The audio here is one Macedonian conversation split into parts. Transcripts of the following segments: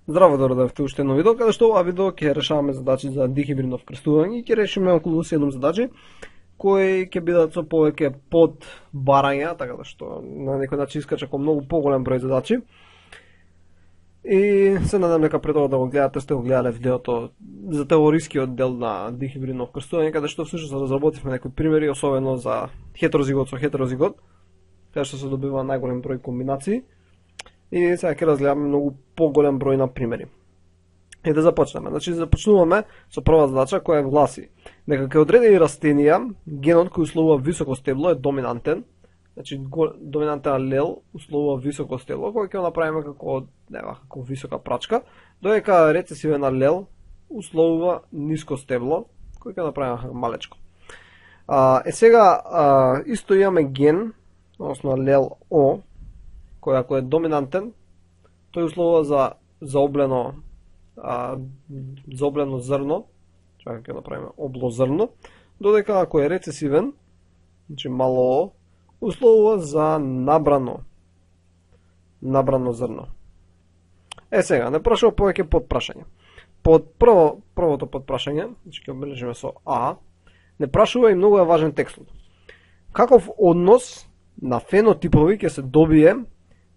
Здраво, да дојдовте уште едно видео, каде што ова видео ќе решаваме задачи за дихибридно вкрстување и ќе решиме околу 7 задачи кои ќе бидат со повеќе под барања, така да што на некој начин искача кон многу поголем број задачи. И се надам дека пред ова да го гледате сте го гледале видеото за теорискиот дел на дихибридно вкрстување, каде што всушност разработивме некои примери, особено за хетерозигот со хетерозигот, каде што се добива најголем број комбинации. И сега ќе разгледаме многу поголем број на примери. И да започнеме. Значи започнуваме со прва задача која гласи дека кај одредени растенија генот кој условува високо стебло е доминантен. Значи доминантен алел условува високо стебло, кој ќе го направиме како висока прачка, додека рецесивен алел условува ниско стебло, кој ќе направиме како малечко. Сега исто имаме ген, односно алел О, кој ако е доминантен, тој условува за заоблено зрно, чака ќе направиме облозрно, додека ако е рецесивен, значи мало О, условува за набрано зрно. Сега, не прашува повеќе подпрашање. Под првото подпрашање, значи ќе обележиме со А, не прашува и многу е важен текстот. Каков однос на фенотипови ќе се добие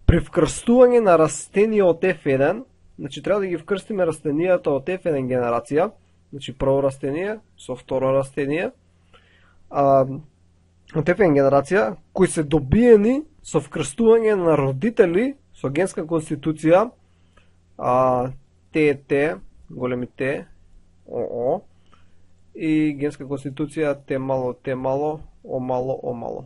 при вкрстување на растенија од F1, значи треба да ги вкрстиме растенијата од F1 генерација, значи прво растение со второ растение, од F1 генерација, кои се добиени со вкрстување на родители со генска конституција ТТ, големи Т, ОО, и генска конституција Т мало, О мало.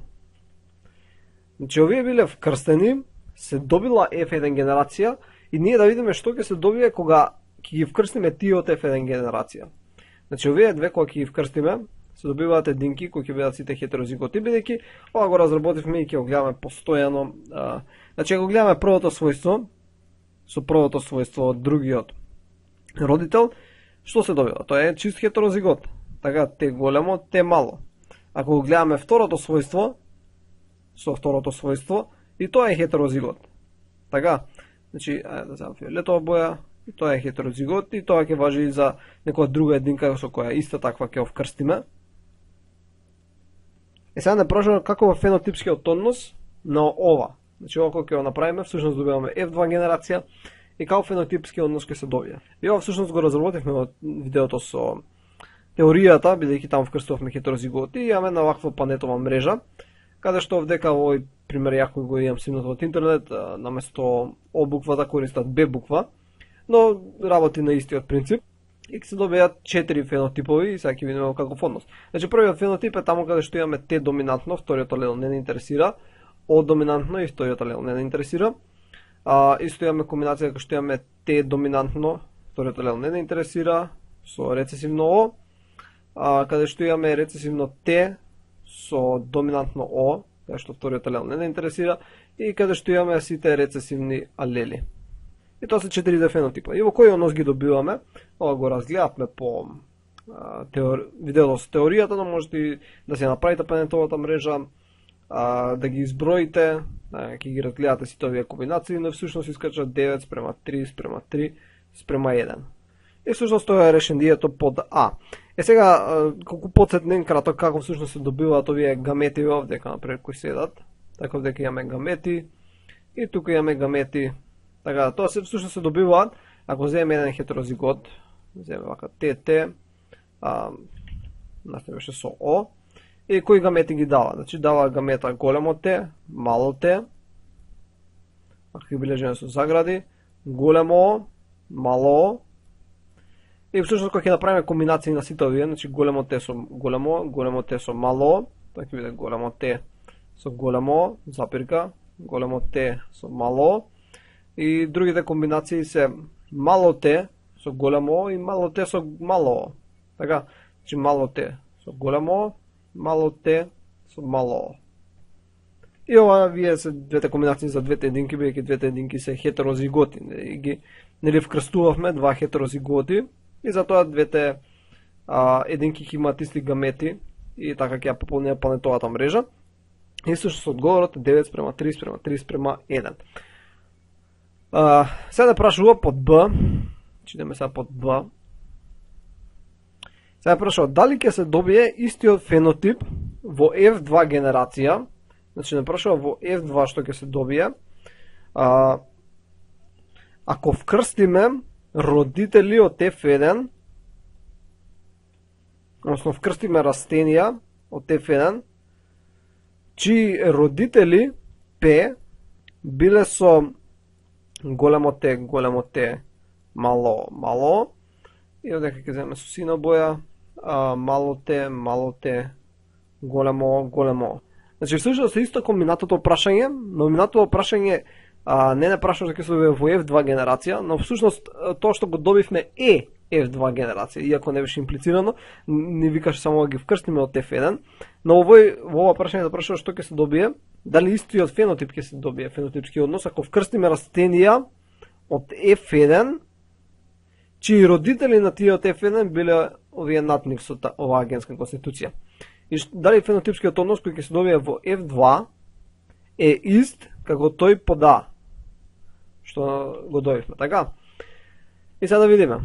Значи овие биле вкрстени, се добила F1 генерација и ние да видиме што ќе се добие кога ќе ги вкрстиме тие од F1 генерација. Значи овие две кога ќе ги вкрстиме се добиваат единки кои ќе бидат сите хетерозиготи, бидејќи ова го разработивме и ќе го гледаме постојано. Значи ако гледаме првото својство со првото својство од другиот родител, што се добива? Тоа е чист хетерозигот. Така Т големо, Т мало. Ако го гледаме второто својство со второто својство, и тоа е хетерозигот. Така, значи, да земам фиолетова боја, и тоа е хетерозигот, и тоа ќе важи и за некоја друга единка со која иста таква ќе вкрстиме. Сега не прашува каков е фенотипскиот однос на ова. Значи, ова кој ќе го направиме, всушност добиваме F2 генерација и каков фенотипски однос ќе се добие. И ова всушност го разработивме во видеото со теоријата, бидејќи таму вкрстувавме хетерозиготи и имаме на ваква панетова мрежа, каде што овдека во овој пример јако го имам снимнато од интернет, наместо О буква да користат Б буква, но работи на истиот принцип и ќе се добијат 4 фенотипови и сега ќе видиме каков однос. Значи првиот фенотип е таму каде што имаме Т доминантно, вториот алел не интересира, О доминантно и вториот алел не интересира. Исто имаме комбинација каде што имаме Т доминантно, вториот алел не интересира, со рецесивно О, каде што имаме рецесивно Т со доминантно О, каде што вториот алел не интересира, и каде што имаме сите рецесивни алели. И тоа се 4 фенотипа. И во кој однос ги добиваме? Ова го разгледавме по видеото со теоријата, но можете и да се направите панетовата мрежа, да ги изброите, ќе ги разгледате сите овие комбинации, но всушност искачат 9 спрема 3 спрема 3 спрема 1. И всушност тоа е решението под А. Сега, колку подсетнем кратко како всушност се добиваат овие гамети овдека, например, кои седат. Така овдека имаме гамети и тука имаме гамети. Така, тоа се всушност се добиваат ако земеме еден хетерозигот, земеме вака ТТ, наставеше со О, и кои гамети ги дава? Значи дава гамета големо Т, мало Т, ако ги бележиме со загради, големо О, мало О, и всушност кога ќе направиме комбинации на сите овие, значи големо Т со големо, големо Т со мало О, тоа ќе биде големо Т со големо, запирка, големо Т со мало, и другите комбинации се мало Т со големо и мало Т со мало. Така, значи мало Т со големо, мало Т со мало. И ова вие се двете комбинации за двете единки, бидејќи двете единки се хетерозиготи. И ги нели вкрстувавме два хетерозиготи и затоа двете единки ќе имаат исти гамети и така ќе ја пополнија планетовата мрежа. И сушто одговорот е 9 спрема 3 спрема 3 спрема 1. Сега да прашува под Б, идеме сега под Б. Сега прашува дали ќе се добие истиот фенотип во F2 генерација. Значи не прашува во F2 што ќе се добие. Ако вкрстиме родители од F1, односно вкрстиме растенија од F1, чии родители P биле со големо T, мало, и одека ќе земеме со сина боја, мало T, големо. Значи, всушност е исто како минатото прашање, но минатото прашање не прашува дека ќе се добие во F2 генерација, но всушност тоа што го добивме е F2 генерација, иако не беше имплицирано, не викаше само да ги вкрстиме од F1, но во ова прашање да прашува што ќе се добие, дали истиот фенотип ќе се добие, фенотипски однос, ако вкрстиме растенија од F1, чии родители на тие од F1 биле овие над нив со оваа генска конституција. И дали фенотипскиот однос кој ќе се добие во F2 е ист како тој под А, што го добивме, така? И сега да видиме.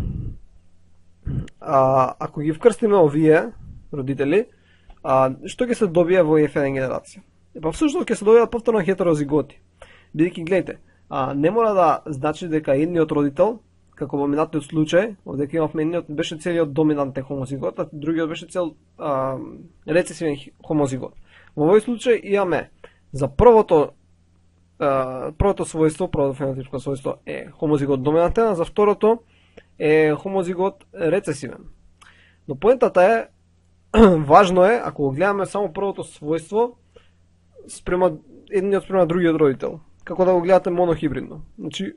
Ако ги вкрстиме овие родители, што ќе се добие во F1 генерација? Па всушност ќе се добијат повторно хетерозиготи. Бидејќи гледате, не мора да значи дека едниот родител, како во минатиот случај, овде имавме едниот беше целиот доминантен хомозигот, а другиот беше цел рецесивен хомозигот. Во овој случај имаме за првото својство, првото фенотипско својство е хомозигот доминантен, а за второто е хомозигот рецесивен. Но поентата е, важно е, ако го гледаме само првото својство, спрема едниот спрема другиот родител, како да го гледате монохибридно. Значи,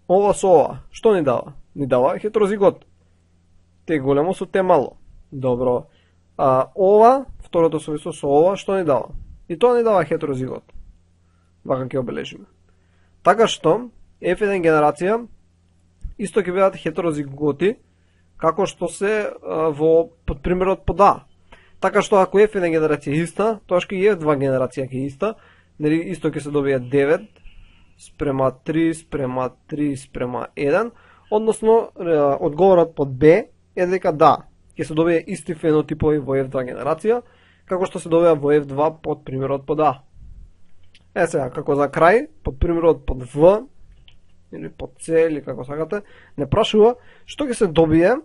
ова со ова, што ни дава? Ни дава хетерозигот. Те големо со те мало. Добро. Ова, второто својство со ова, што ни дава? И тоа ни дава хетерозигот. Вака ќе обележиме. Така што, F1 генерација, исто ќе бидат хетерозиготи, како што се под примерот под А. Така што ако F1 генерација е иста, тоа што и F2 генерација ќе е иста, исто ќе се добие 9 спрема 3 спрема 3 спрема 1, односно одговорот под Б е дека да, ќе се добие исти фенотипови во F2 генерација, како што се добија во F2 под примерот под А. Сега, како за крај, под примерот под В, или под С, или како сакате, не прашува што ќе се добие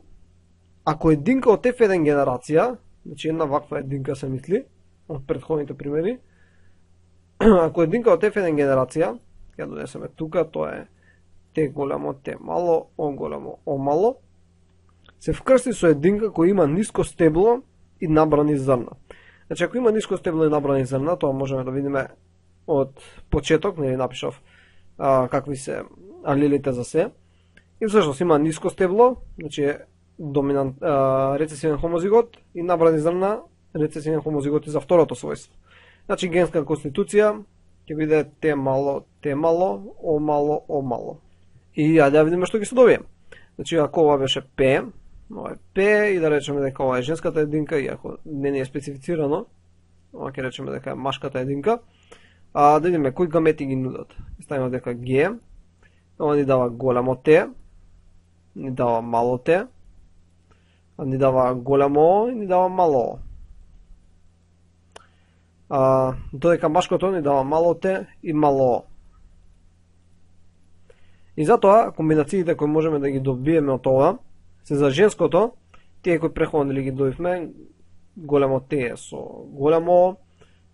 ако единка од F1 генерација, значи една ваква единка се мисли, од претходните примери, ако единка од F1 генерација, ќе донесеме тука, тоа е Т големо, Т мало, О големо, О мало, се вкрсти со единка кој има ниско стебло и набрани зрна. Значи, ако има ниско стебло и набрани зрна, тоа можеме да видиме од почеток, нели напишав какви се алелите за се. И всушност има ниско стебло, значи рецесивен хомозигот и набрани зрна, рецесивен хомозигот и за второто својство. Значи генска конституција ќе биде Т мало, О мало, О мало. И ајде да видиме што ќе се добие. Значи ако ова беше П, ова е П и да речеме дека ова е женската единка, иако не ни е специфицирано, ова ќе речеме дека е машката единка. Да видиме кои гамети ги нудат. Ставиме дека Г, ова ни дава големо Т, ни дава мало Т, ни дава големо О и ни дава мало О. Додека машкото ни дава мало Т и мало О. И затоа комбинациите кои можеме да ги добиеме од ова се за женското, тие кои преходно ги добивме, големо Т е со големо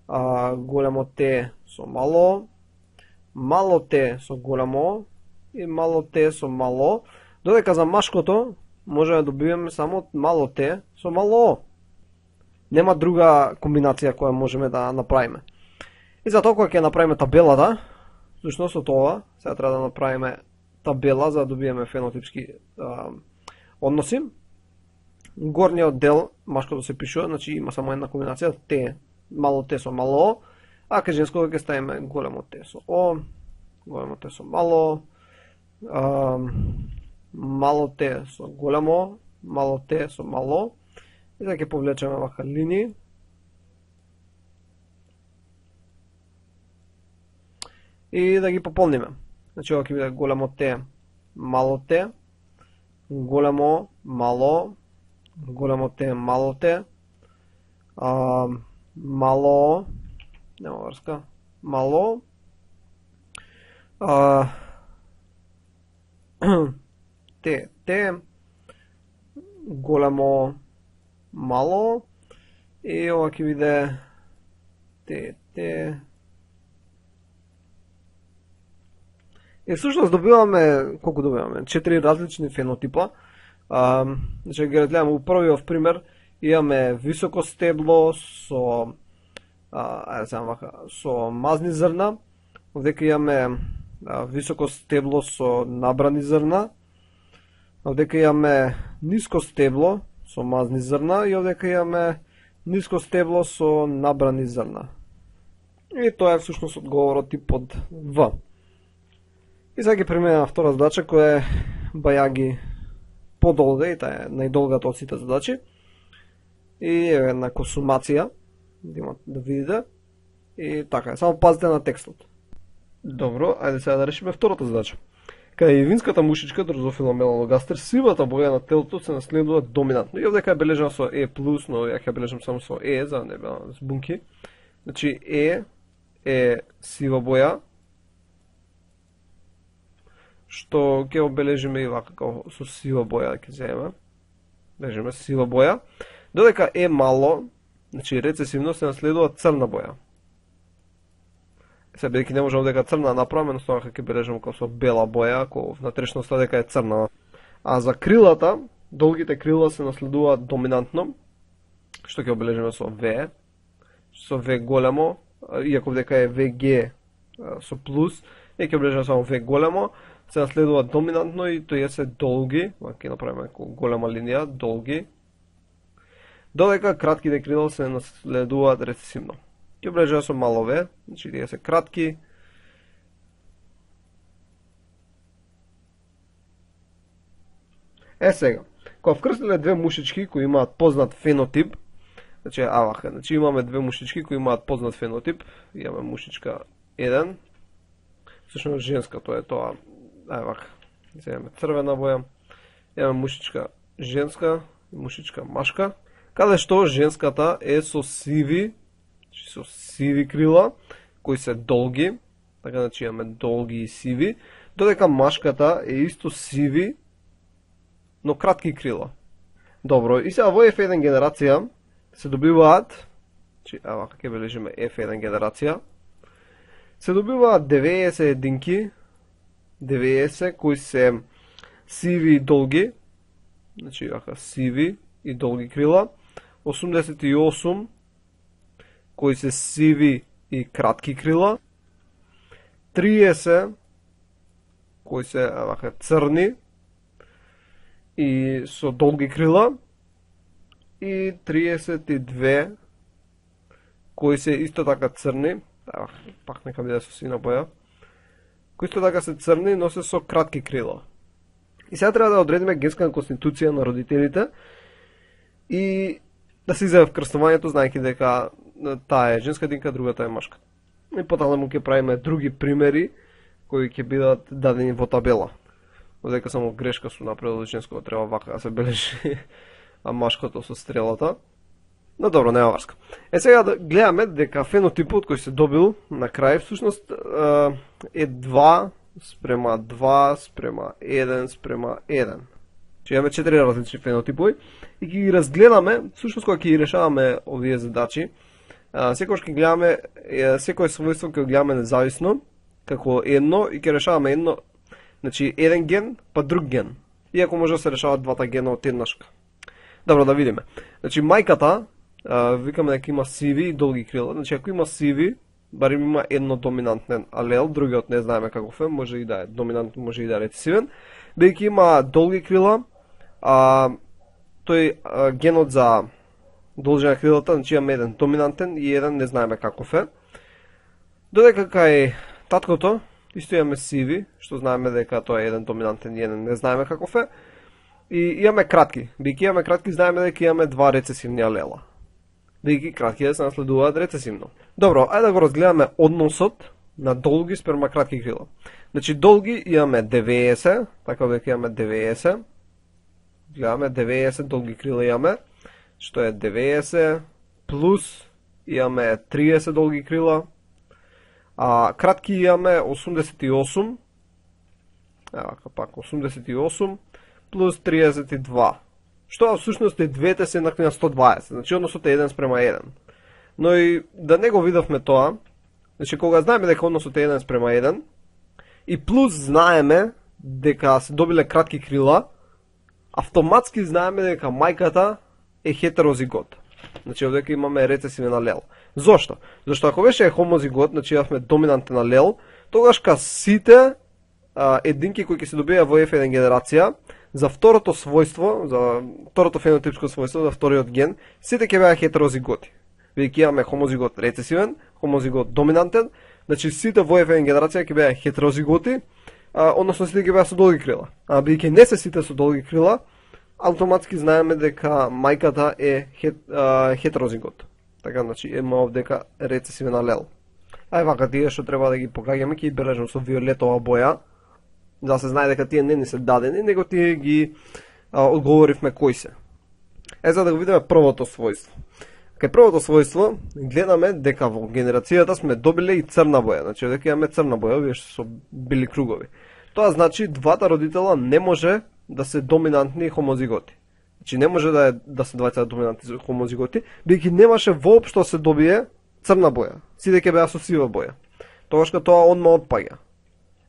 О, големо Т со мало Т со големо и мало Т со мало, додека за машкото може да добиеме само мало Т со мало О. Нема друга комбинација која можеме да направиме. И затоа кога ќе направиме табелата, всушност од ова, сега треба да направиме табела за да добиеме фенотипски односи. Горниот дел, машкото се пишува, значи има само една комбинација, Т, мало Т со мало О, а кај женското ќе ставиме големо Т со О, големо Т со мало, мало Т со големо, мало Т со мало, и да ќе повлечеме вака линии. И да ги пополниме. Значи ова ќе биде големо Т, мало Т, големо, мало, големо Т, мало Т, мало, нема врска, мало, Т, големо, мало, и ова ќе биде Т. И всушност добиваме, колку добиваме? 4 различни фенотипа. Значи ги гледаме у првиот пример, имаме високо стебло со со мазни зрна, овдека имаме високо стебло со набрани зрна, овдека имаме ниско стебло со мазни зрна и овдека имаме ниско стебло со набрани зрна. И тоа е всушност одговорот и под В. И сега ги преминем на втора задача, која е бајаги подолга и таа е најдолгата од сите задачи. И е една консумација, да видите. И така е, само пазите на текстот. Добро, ајде сега да решиме втората задача. Кај винската мушичка, дрозофила меланогастер, сивата боја на телото се наследува доминантно. И овдека е бележена со E+, но ја ќе бележам само со E, за да не беа збунки. Значи E е сива боја, што ќе обележиме и вака како со сива боја ќе земеме. Бележиме сива боја. Додека е мало, значи рецесивно се наследува црна боја. Се бидејќи не можеме дека црна направиме, едноставно ќе бележиме како со бела боја, ако внатрешноста дека е црна. А за крилата, долгите крила се наследуваат доминантно, што ќе обележиме со V, со V големо, иако дека е VG со плюс, ќе обележиме само V големо, се наследува доминантно и тој се долги, ќе направиме голема линија, долги, додека кратките крила се наследуваат рецесивно. Ќе обележиме со мало V, значи тие се кратки, сега, кога вкрстиле две мушички кои имаат познат фенотип, значи имаме две мушички кои имаат познат фенотип, имаме мушичка 1, всушност женска, тоа е тоа, земеме црвена боја, имаме мушичка женска и мушичка машка, каде што женската е со сиви крила, кои се долги, така значи имаме долги и сиви, додека машката е исто сиви, но кратки крила. Добро, и сега во F1 генерација се добиваат, ќе бележиме F1 генерација, се добиваат 90 единки, 90 кои се сиви и долги, значи сиви и долги крила, 88 кои се сиви и кратки крила, 30 кои се црни и со долги крила, и 32 кои се исто така црни, пак нека биде со сина боја, кои исто така се црни, но се со кратки крила. И сега треба да одредиме генска конституција на родителите и да се изјави вкрстувањето, знаејќи дека таа е женска единка, другата е машка. И поталему ќе правиме други примери кои ќе бидат дадени во табела. Одека само грешка су направил женското, треба вака да се бележи, а машкото со стрелата. Но добро, нема врска. Сега да гледаме дека фенотипот кој се добил на крај всушност е 2 спрема 2 спрема 1 спрема 1. Че имаме 4 различни фенотипови и ќе ги разгледаме, всушност кога ќе ги решаваме овие задачи, секогаш ќе гледаме секое својство ќе гледаме независно како едно и ќе решаваме едно, значи еден ген па друг ген. Иако може да се решават двата гена од еднашка. Добро, да видиме. Значи мајката викаме дека има сиви и долги крила. Значи ако има сиви, барем има едно доминантен алел, другиот не знаеме каков е, може и да е доминантен, може и да е рецесивен. Бидејќи има долги крила, тој генот за должина крилата, значи имаме еден доминантен и еден не знаеме каков е. Додека кај таткото исто имаме сиви, што знаеме дека тоа е еден доминантен и еден не знаеме каков е. И имаме кратки. Бидејќи имаме кратки, знаеме дека имаме два рецесивни алела. Бидејќи кратки да се наследуваат рецесивно. Добро, ајде да го разгледаме односот на долги спрема кратки крила. Значи долги имаме 90, така дека имаме 90. Гледаме 90 долги крила имаме, што е 90 плюс имаме 30 долги крила. А кратки имаме 88. Ева пак 88 плюс 32. Што всушност е двете се еднакви на 120, значи односот е 1 спрема 1. Но и да не го видовме тоа, значи кога знаеме дека односот е 1 спрема 1, и плюс знаеме дека се добиле кратки крила, автоматски знаеме дека мајката е хетерозигот. Значи овдека имаме рецесивен алел. Зошто? Зашто ако беше хомозигот, значи имавме доминантен алел, тогаш ка сите единки кои ќе се добија во F1 генерација, за второто својство, за второто фенотипско својство, за вториот ген, сите ќе беа хетерозиготи. Бидејќи имаме хомозигот рецесивен, хомозигот доминантен, значи сите во F1 генерација ќе беа хетерозиготи, односно сите ќе беа со долги крила. А бидејќи не се сите со долги крила, автоматски знаеме дека мајката е хетерозигот. Така, значи има овдека рецесивен алел. Ај вака тие што треба да ги покаѓаме, ќе ги бележам со виолетова боја, да се знае дека тие не ни се дадени, него тие ги одговоривме кои се. За да го видиме првото својство. Кај првото својство гледаме дека во генерацијата сме добиле и црна боја, значи дека имаме црна боја, овие што со бели кругови. Тоа значи двата родитела не може да се доминантни хомозиготи. Значи не може да се двајца доминантни хомозиготи, бидејќи немаше воопшто се добие црна боја. Сите ќе беа со сива боја. Тогаш кога тоа одма отпаѓа.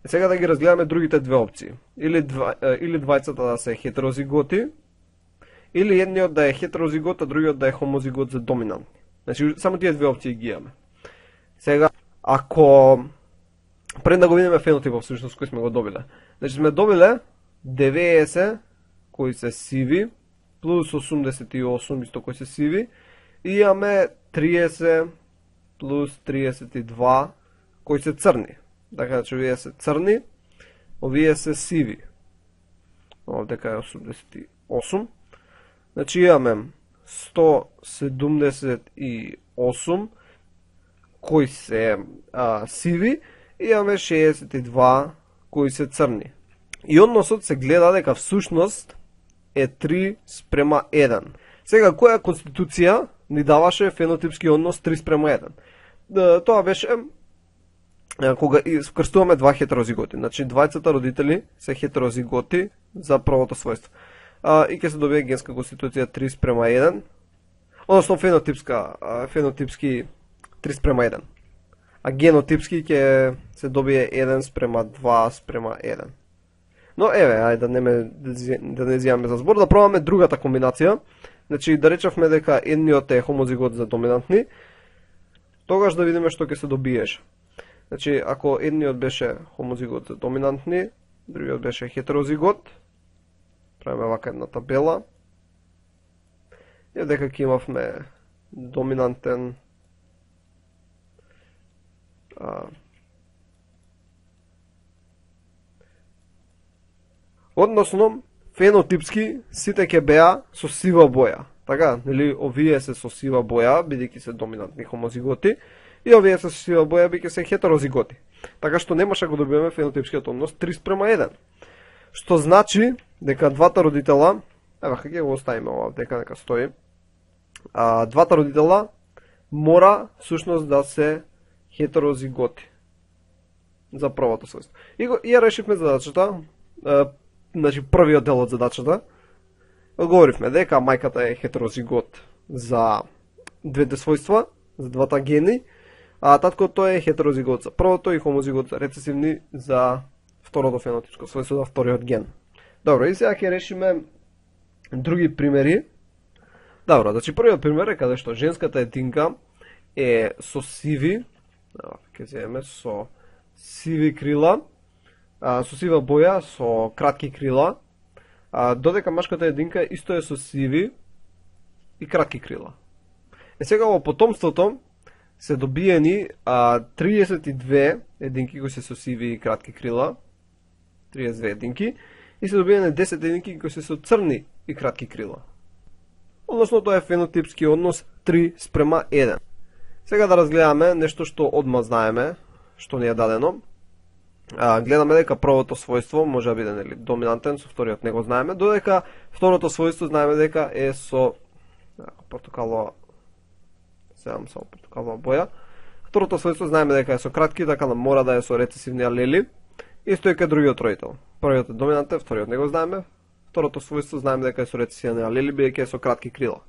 Сега да ги разгледаме другите две опции. Или двајцата да се хетерозиготи, или едниот да е хетерозигот, а другиот да е хомозигот за доминантни. Значи само тие две опции ги имаме. Сега, ако пред да го видиме фенотипот всушност кој сме го добиле. Значи сме добиле 90 кои се сиви, плюс 88 исто кои се сиви, и имаме 30 плюс 32 кои се црни. Така, значи овие се црни, овие се сиви. Овдека е 88. Значи имаме 178 кои се сиви и имаме 62 кои се црни. И односот се гледа дека всушност е 3 спрема 1. Сега, која конституција ни даваше фенотипски однос 3 спрема 1? Тоа беше кога вкрстуваме два хетерозиготи. Значи, двајцата родители се хетерозиготи за првото својство. И ќе се добие генска конституција 3 спрема 1, односно фенотипски 3 спрема 1. А генотипски ќе се добие 1 спрема 2 спрема 1. Но еве, ајде да не зијаме за збор, да пробаме другата комбинација. Значи, да речевме дека едниот е хомозигот за доминантни, тогаш да видиме што ќе се добиеш. Значи, ако едниот беше хомозигот за доминантни, другиот беше хетерозигот, правиме вака една табела. И дека ќе имавме доминантен односно фенотипски сите ќе беа со сива боја. Така, нели, овие се со сива боја, бидејќи се доминантни хомозиготи, и овие се со сива боја, бидејќи се хетерозиготи. Така што не може да го добиеме фенотипскиот однос 3 спрема 1. Што значи дека двата родитела, ева ќе го оставиме ова, дека стои. Двата родитела мора всушност да се хетерозиготи за првото својство. И ја решивме задачата, значи првиот дел од задачата. Одговоривме дека мајката е хетерозигот за двете својства, за двата гени, а таткото е хетерозигот за првото и хомозигот рецесивни за второто фенотипско својство, за вториот ген. Добро, и сега ќе решиме други примери. Добро, значи првиот пример е каде што женската единка е со сиви, ќе земеме со сиви крила, со сива боја, со кратки крила, додека машката единка исто е со сиви и кратки крила. Сега во потомството се добиени 32 единки кои се со сиви и кратки крила, 32 единки, и се добиени 10 единки кои се со црни и кратки крила. Односно тоа е фенотипски однос 3 спрема 1. Сега да разгледаме нешто што одма знаеме, што ни е дадено. Гледаме дека првото својство може да биде нели доминантен, со вториот не го знаеме, додека второто својство знаеме дека е со портокалова боја. Второто својство знаеме дека е со кратки, така да мора да е со рецесивни алели. Исто е кај другиот родител. Првиот е доминантен, вториот не го знаеме. Второто својство знаеме дека е со рецесивни алели, бидејќи е со кратки крила.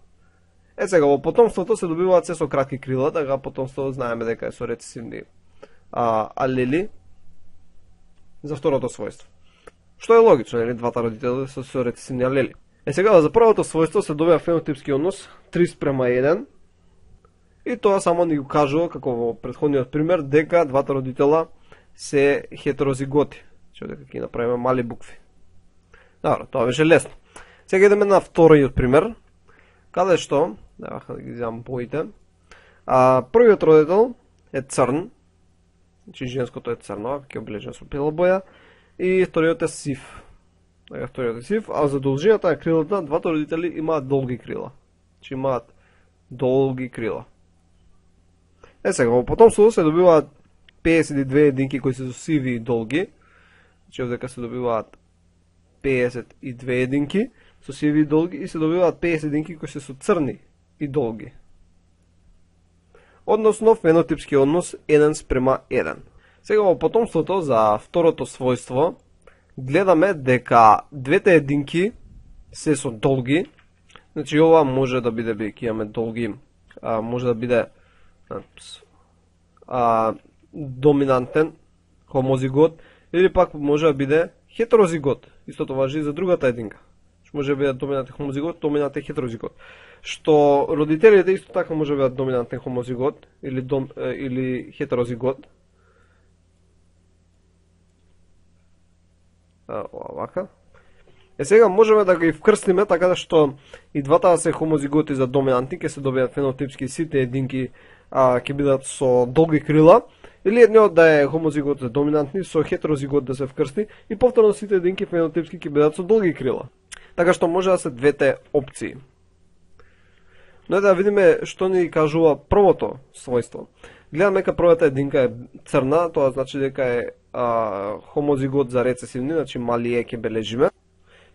Сега во потомството се добиваат се со кратки крила, така потомството знаеме дека е со рецесивни алели за второто својство. Што е логично, нели, двата родители се со рецесивни алели. Сега за првото својство се добива фенотипски однос 3:1 и тоа само ни го кажува, како во претходниот пример, дека двата родитела се хетерозиготи. Че дека ќе направиме мали букви. Добро, тоа беше лесно. Сега идеме на вториот пример, каде што, да ги вземам боите. Првиот родител е црн, значи женското е црно, ќе облечено со бела боја, и вториот е сив. Вториот е сив, а за должината на крилата, двата родители имаат долги крила. Значи имаат долги крила. Сега, во потомството се добиваат 52 единки кои се со сиви и долги. Значи овдека се добиваат 52 единки со сиви и долги и се добиваат 50 единки кои се со црни и долги. Односно, фенотипски однос 1:1. Сега во потомството за второто својство гледаме дека двете единки се со долги. Значи ова може да биде, бидејќи имаме долги, може да биде доминантен хомозигот или пак може да биде хетерозигот. Истото важи и за другата единка. Може да биде доминантен хомозигот, доминантен хетерозигот. Што родителите исто така може да бидат доминантен хомозигот или хетерозигот. Овака. Сега можеме да ги вкрстиме така да што и двата се хомозиготи за доминантни, ќе се добијат фенотипски сите единки ќе бидат со долги крила, или едниот да е хомозигот за доминантни со хетерозигот да се вкрсти и повторно сите единки фенотипски ќе бидат со долги крила. Така што може да се двете опции. Но да видиме што ни кажува првото својство. Гледаме дека првата единка е црна, тоа значи дека е хомозигот за рецесивни, значи мали е ќе бележиме.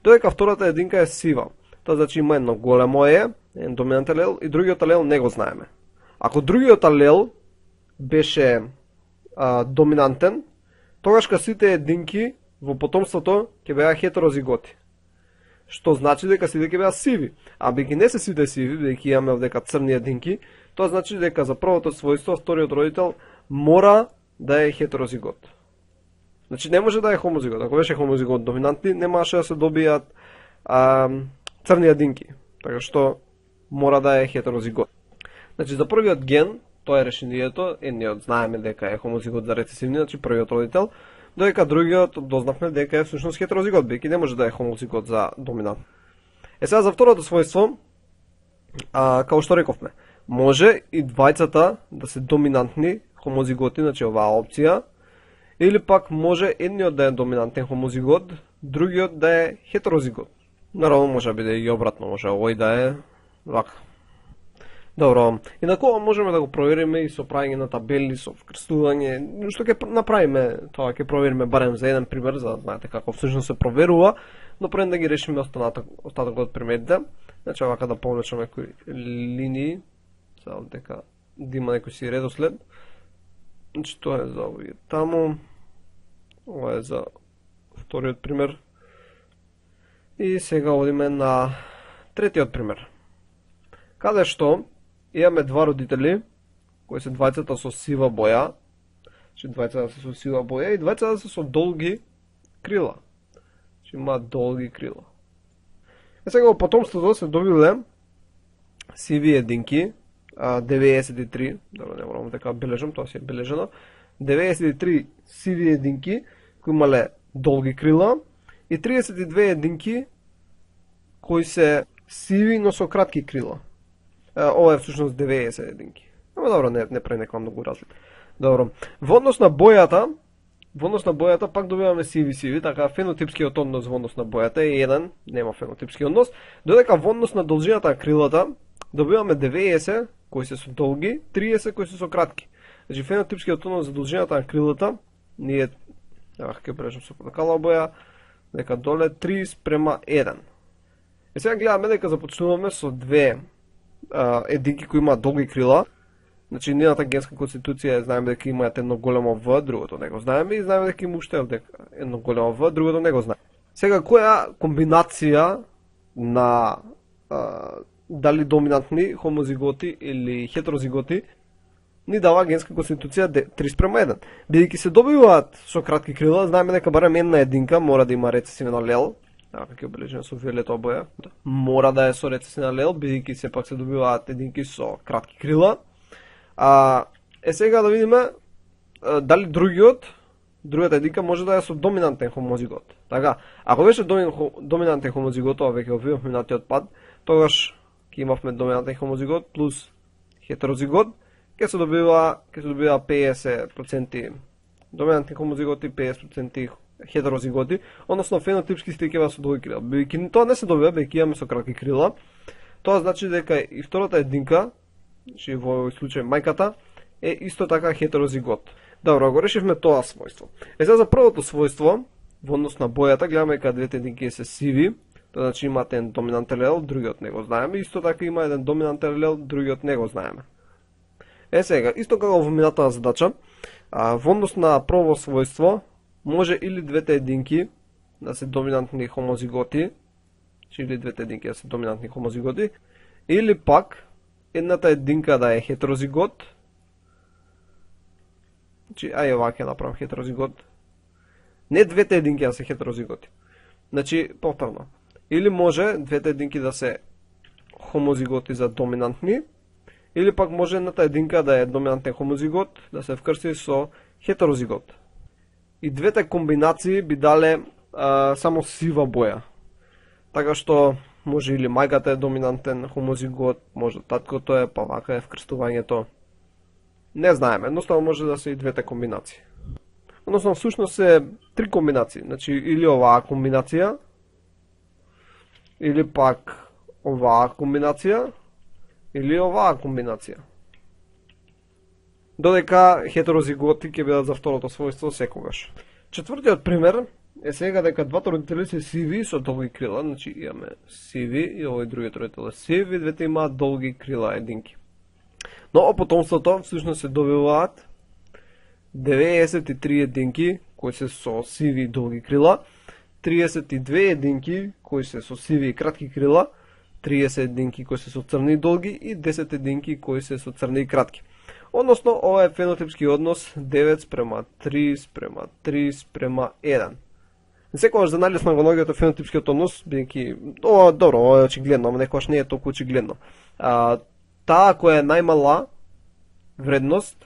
Додека втората единка е сива, тоа значи има едно големо е, еден доминантен алел и другиот алел не го знаеме. Ако другиот алел беше доминантен, тогаш сите единки во потомството ќе беа хетерозиготи. Што значи дека сите ќе беа сиви. А бидејќи не се сите сиви, бидејќи имаме овдека црни единки, тоа значи дека за првото својство вториот родител мора да е хетерозигот. Значи не може да е хомозигот. Ако беше хомозигот доминантни, немаше да се добијат црни единки. Така што мора да е хетерозигот. Значи за првиот ген, тоа е решението, едниот знаеме дека е хомозигот за рецесивни, значи првиот родител, додека другиот дознавме дека е всушност хетерозигот, бидејќи не може да е хомозигот за доминант. Сега за второто својство, како што рековме, може и двајцата да се доминантни хомозиготи, значи оваа опција, или пак може едниот да е доминантен хомозигот, другиот да е хетерозигот. Наравно може да биде и обратно, може овој да е вака. Добро, инаку можеме да го провериме и со правење на табели, со вкрстување, што ќе направиме, тоа ќе провериме барем за еден пример, за да знаете како всушност се проверува, но пред да ги решиме остатокот од примерите, значи овака да повлечам некои линии, за дека да има некој си редослед. Значи тоа е за овие таму, ова е за вториот пример. И сега одиме на третиот пример. Каде што имаме два родители, кои се двајцата со сива боја, значи двајцата се со сива боја и двајцата се со долги крила. Значи имаат долги крила. Сега во потомството се добиле сиви единки, 93, добро, не морам дека бележам, тоа си е бележено, 93 сиви единки кои имале долги крила и 32 единки кои се сиви, но со кратки крила. Ова е всушност 90 единки. Ама добро, не прави некоја многу разлика. Добро. Во однос на бојата пак добиваме сиви, така фенотипскиот однос во однос на бојата е 1, нема фенотипски однос, додека во однос на должината на крилата добиваме 90 кои се со долги, 30 кои се со кратки. Значи фенотипскиот однос за должината на крилата ние ќе брежам со подакала боја дека доле 3:1. Сега гледаме дека започнуваме со две единки кои имаат долги крила. Значи нивната генска конституција знаеме дека имаат едно големо В, другото не го знаеме, и знаеме дека има уште едно големо В, другото не го знаеме. Сега која комбинација на дали доминантни хомозиготи или хетерозиготи ни дава генска конституција 3:1. Бидејќи се добиваат со кратки крила, знаеме дека барем една единка мора да има рецесивен алел. Како обележено со виолетова боја, мора да е со рецесивен алел, бидејќи сепак се добиваат единки со кратки крила. Сега да видиме дали другата единка може да е со доминантен хомозигот. Така, ако беше доминантен хомозигот, ова веќе го видовме минатиот пат, тогаш ќе имавме доминантен хомозигот плюс хетерозигот, ќе се добива 50% доминантни хомозиготи, 50% хетерозиготи, односно фенотипски стикева со долги крила. Бидејќи тоа не се добива, бидејќи имаме со кратки крила, тоа значи дека и втората единка, значи во овој случај мајката, е исто така хетерозигот. Добро, го решивме тоа својство. Сега за првото својство, во однос на бојата, гледаме дека двете единки се сиви, тоа значи имаат еден доминантен алел, другиот не го знаеме, исто така има еден доминантен алел, другиот не го знаеме. Сега, исто како во минатата задача, во однос на прво својство, може или двете единки да се доминантни хомозиготи, или двете единки да се доминантни хомозиготи, или пак едната единка да е хетерозигот. Значи, ова ќе направам хетерозигот. Не двете единки да се хетерозиготи. Значи, повторно. Или може двете единки да се хомозиготи за доминантни, или пак може едната единка да е доминантен хомозигот, да се вкрси со хетерозигот. И двете комбинации би дале само сива боја. Така што може или мајката е доминантен хомозигот, може таткото е, па вака е вкрстувањето. Не знаеме, едноставно може да се и двете комбинации. Односно, всушност се три комбинации. Значи, или оваа комбинација, или пак оваа комбинација, или оваа комбинација. Додека хетерозиготи ќе бидат за второто својство секогаш. Четвртиот пример е сега дека двата родители се сиви со долги крила, значи имаме сиви и овој другиот родител е сив и двете имаат долги крила единки. Но о потомството всушност се добиваат 93 единки кои се со сиви и долги крила, 32 единки кои се со сиви и кратки крила, 30 единки кои се со црни и долги и 10 единки кои се со црни и кратки. Односно, ова е фенотипски однос 9:3:3:1. Секогаш за најлесно го наоѓате фенотипскиот однос, бидејќи добро, ова е очигледно, ама некогаш не е толку очигледно. Таа која е најмала вредност,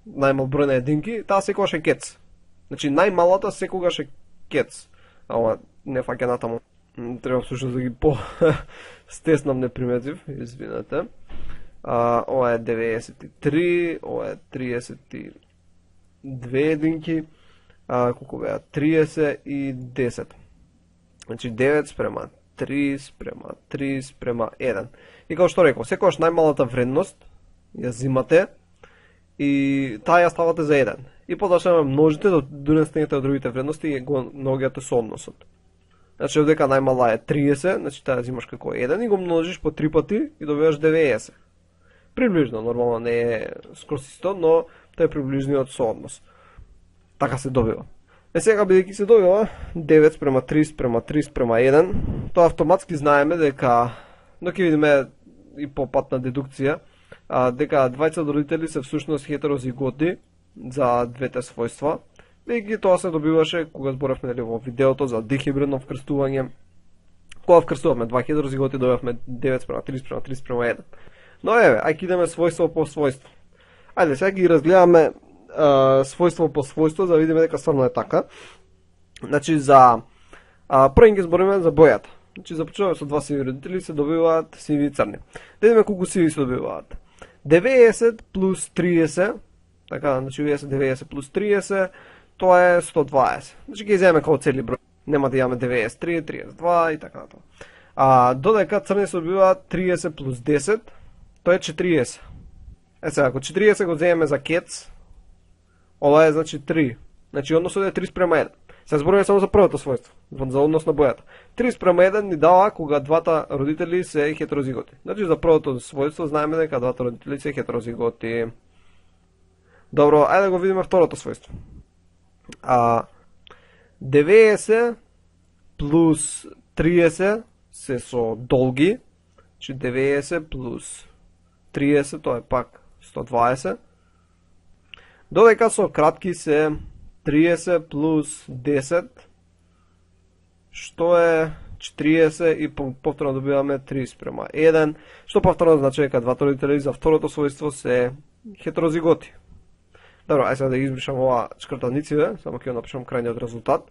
најмал број на единки, таа секогаш е кец. Значи најмалата секогаш е кец. Ама не фаќа натаму. Треба всушност да ги стеснам, не приметив, извинете. Ова е 93, ова е 32 единки, колку беа 30 и 10. Значи 9:3:3:1. И како што реков, секогаш најмалата вредност ја зимате и таа ја ставате за 1. И потоа множите до стигнете од другите вредности и го наоѓате со односот. Значи овдека најмала е 30, значи таа зимаш како 1 и го множиш по 3 пати и добиваш 90. Приближно, нормално не е скроз исто, но тоа е приближниот сооднос. Така се добива. Сега бидејќи се добива 9:3:3:1, тоа автоматски знаеме дека, но ќе видиме и по пат на дедукција, дека двајца родители се всушност хетерозиготи за двете својства, бидејќи тоа се добиваше кога зборевме во видеото за дихибридно вкрстување. Кога вкрстувавме два хетерозиготи, добивавме 9:3:3:1. Но еве, ајде идеме својство по својство. Ајде, сега ги разгледаме својство по својство, за да видиме дека стварно е така. Значи, за прво ги збориме за бојата. Значи, започнуваме со два сиви родители, се добиваат сиви и црни. Да видиме колку сиви се добиваат. 90 плюс 30, така, значи 90 плюс 30, тоа е 120. Значи, ги иземеме како цели број. Нема да имаме 93, 32 и така натаму. Додека црни се добиваат 30 плюс 10, тоа е 40. Сега, ако 40 го земеме за кец, Ова е значи 3. Значи односот е 3:1. Се зборува само за првото својство, за однос на бојата. 3:1 ни дава кога двата родители се хетерозиготи. Значи за првото својство знаеме дека двата родители се хетерозиготи. Добро, ајде да го видиме второто својство. 90 плюс 30 се со долги, значи 90 плюс 30, тоа е пак 120. Додека со кратки се 30 плюс 10, што е 40 и повторно добиваме 3:1, што повторно значи дека двата родители за второто својство се хетерозиготи. Добро, ајде сега да избришам ова шкрталниците, само ќе напишам крајниот резултат.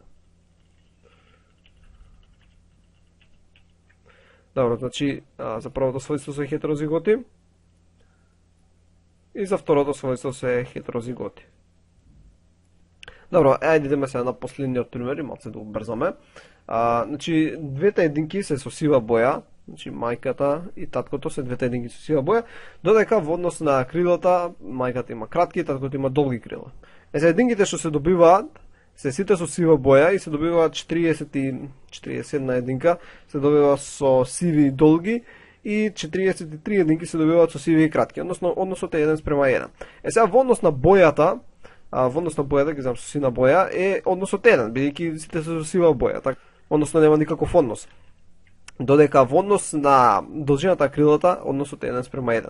Добро, значи за првото својство се хетерозиготи и за второто својство се хетерозиготи. Добро, ајде идеме сега на последниот пример, малце да убрзаме. Значи, двете единки се со сива боја, значи мајката и таткото се двете единки со сива боја, додека во однос на крилата, мајката има кратки, таткото има долги крила. За единките што се добиваат, се сите со сива боја и се добиваат 41 единка, се добива со сиви и долги, и 43 единки се добиваат со сиви и кратки, односно односот е 1:1. Сега во однос на бојата, ги знам со сина боја, е односот 1, бидејќи сите се со сива боја, така, односно нема никаков однос. Додека во однос на должината на крилата, односот е 1:1.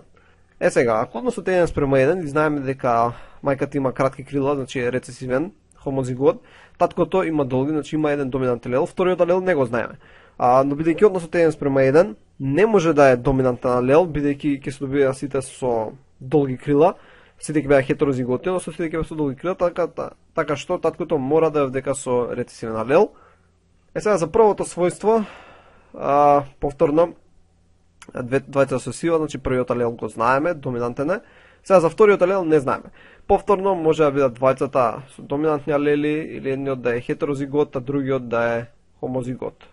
Сега, ако односот е 1:1, и знаеме дека мајката има кратки крила, значи е рецесивен, хомозигот, таткото има долги, значи има еден доминантен алел, вториот алел не го знаеме. Но бидејќи односот е 1:1, не може да е доминантен алел, бидејќи ќе се добија сите со долги крила, сите ќе беа хетерозиготи, но сите ќе беа со долги крила, така што таткото мора да е дека со рецесивен алел. Сега за првото својство, повторно, двајца со сива, значи првиот алел го знаеме, доминантен е. Сега за вториот алел не знаеме. Повторно може да бидат двајцата со доминантни алели, или едниот да е хетерозигот, а другиот да е хомозигот.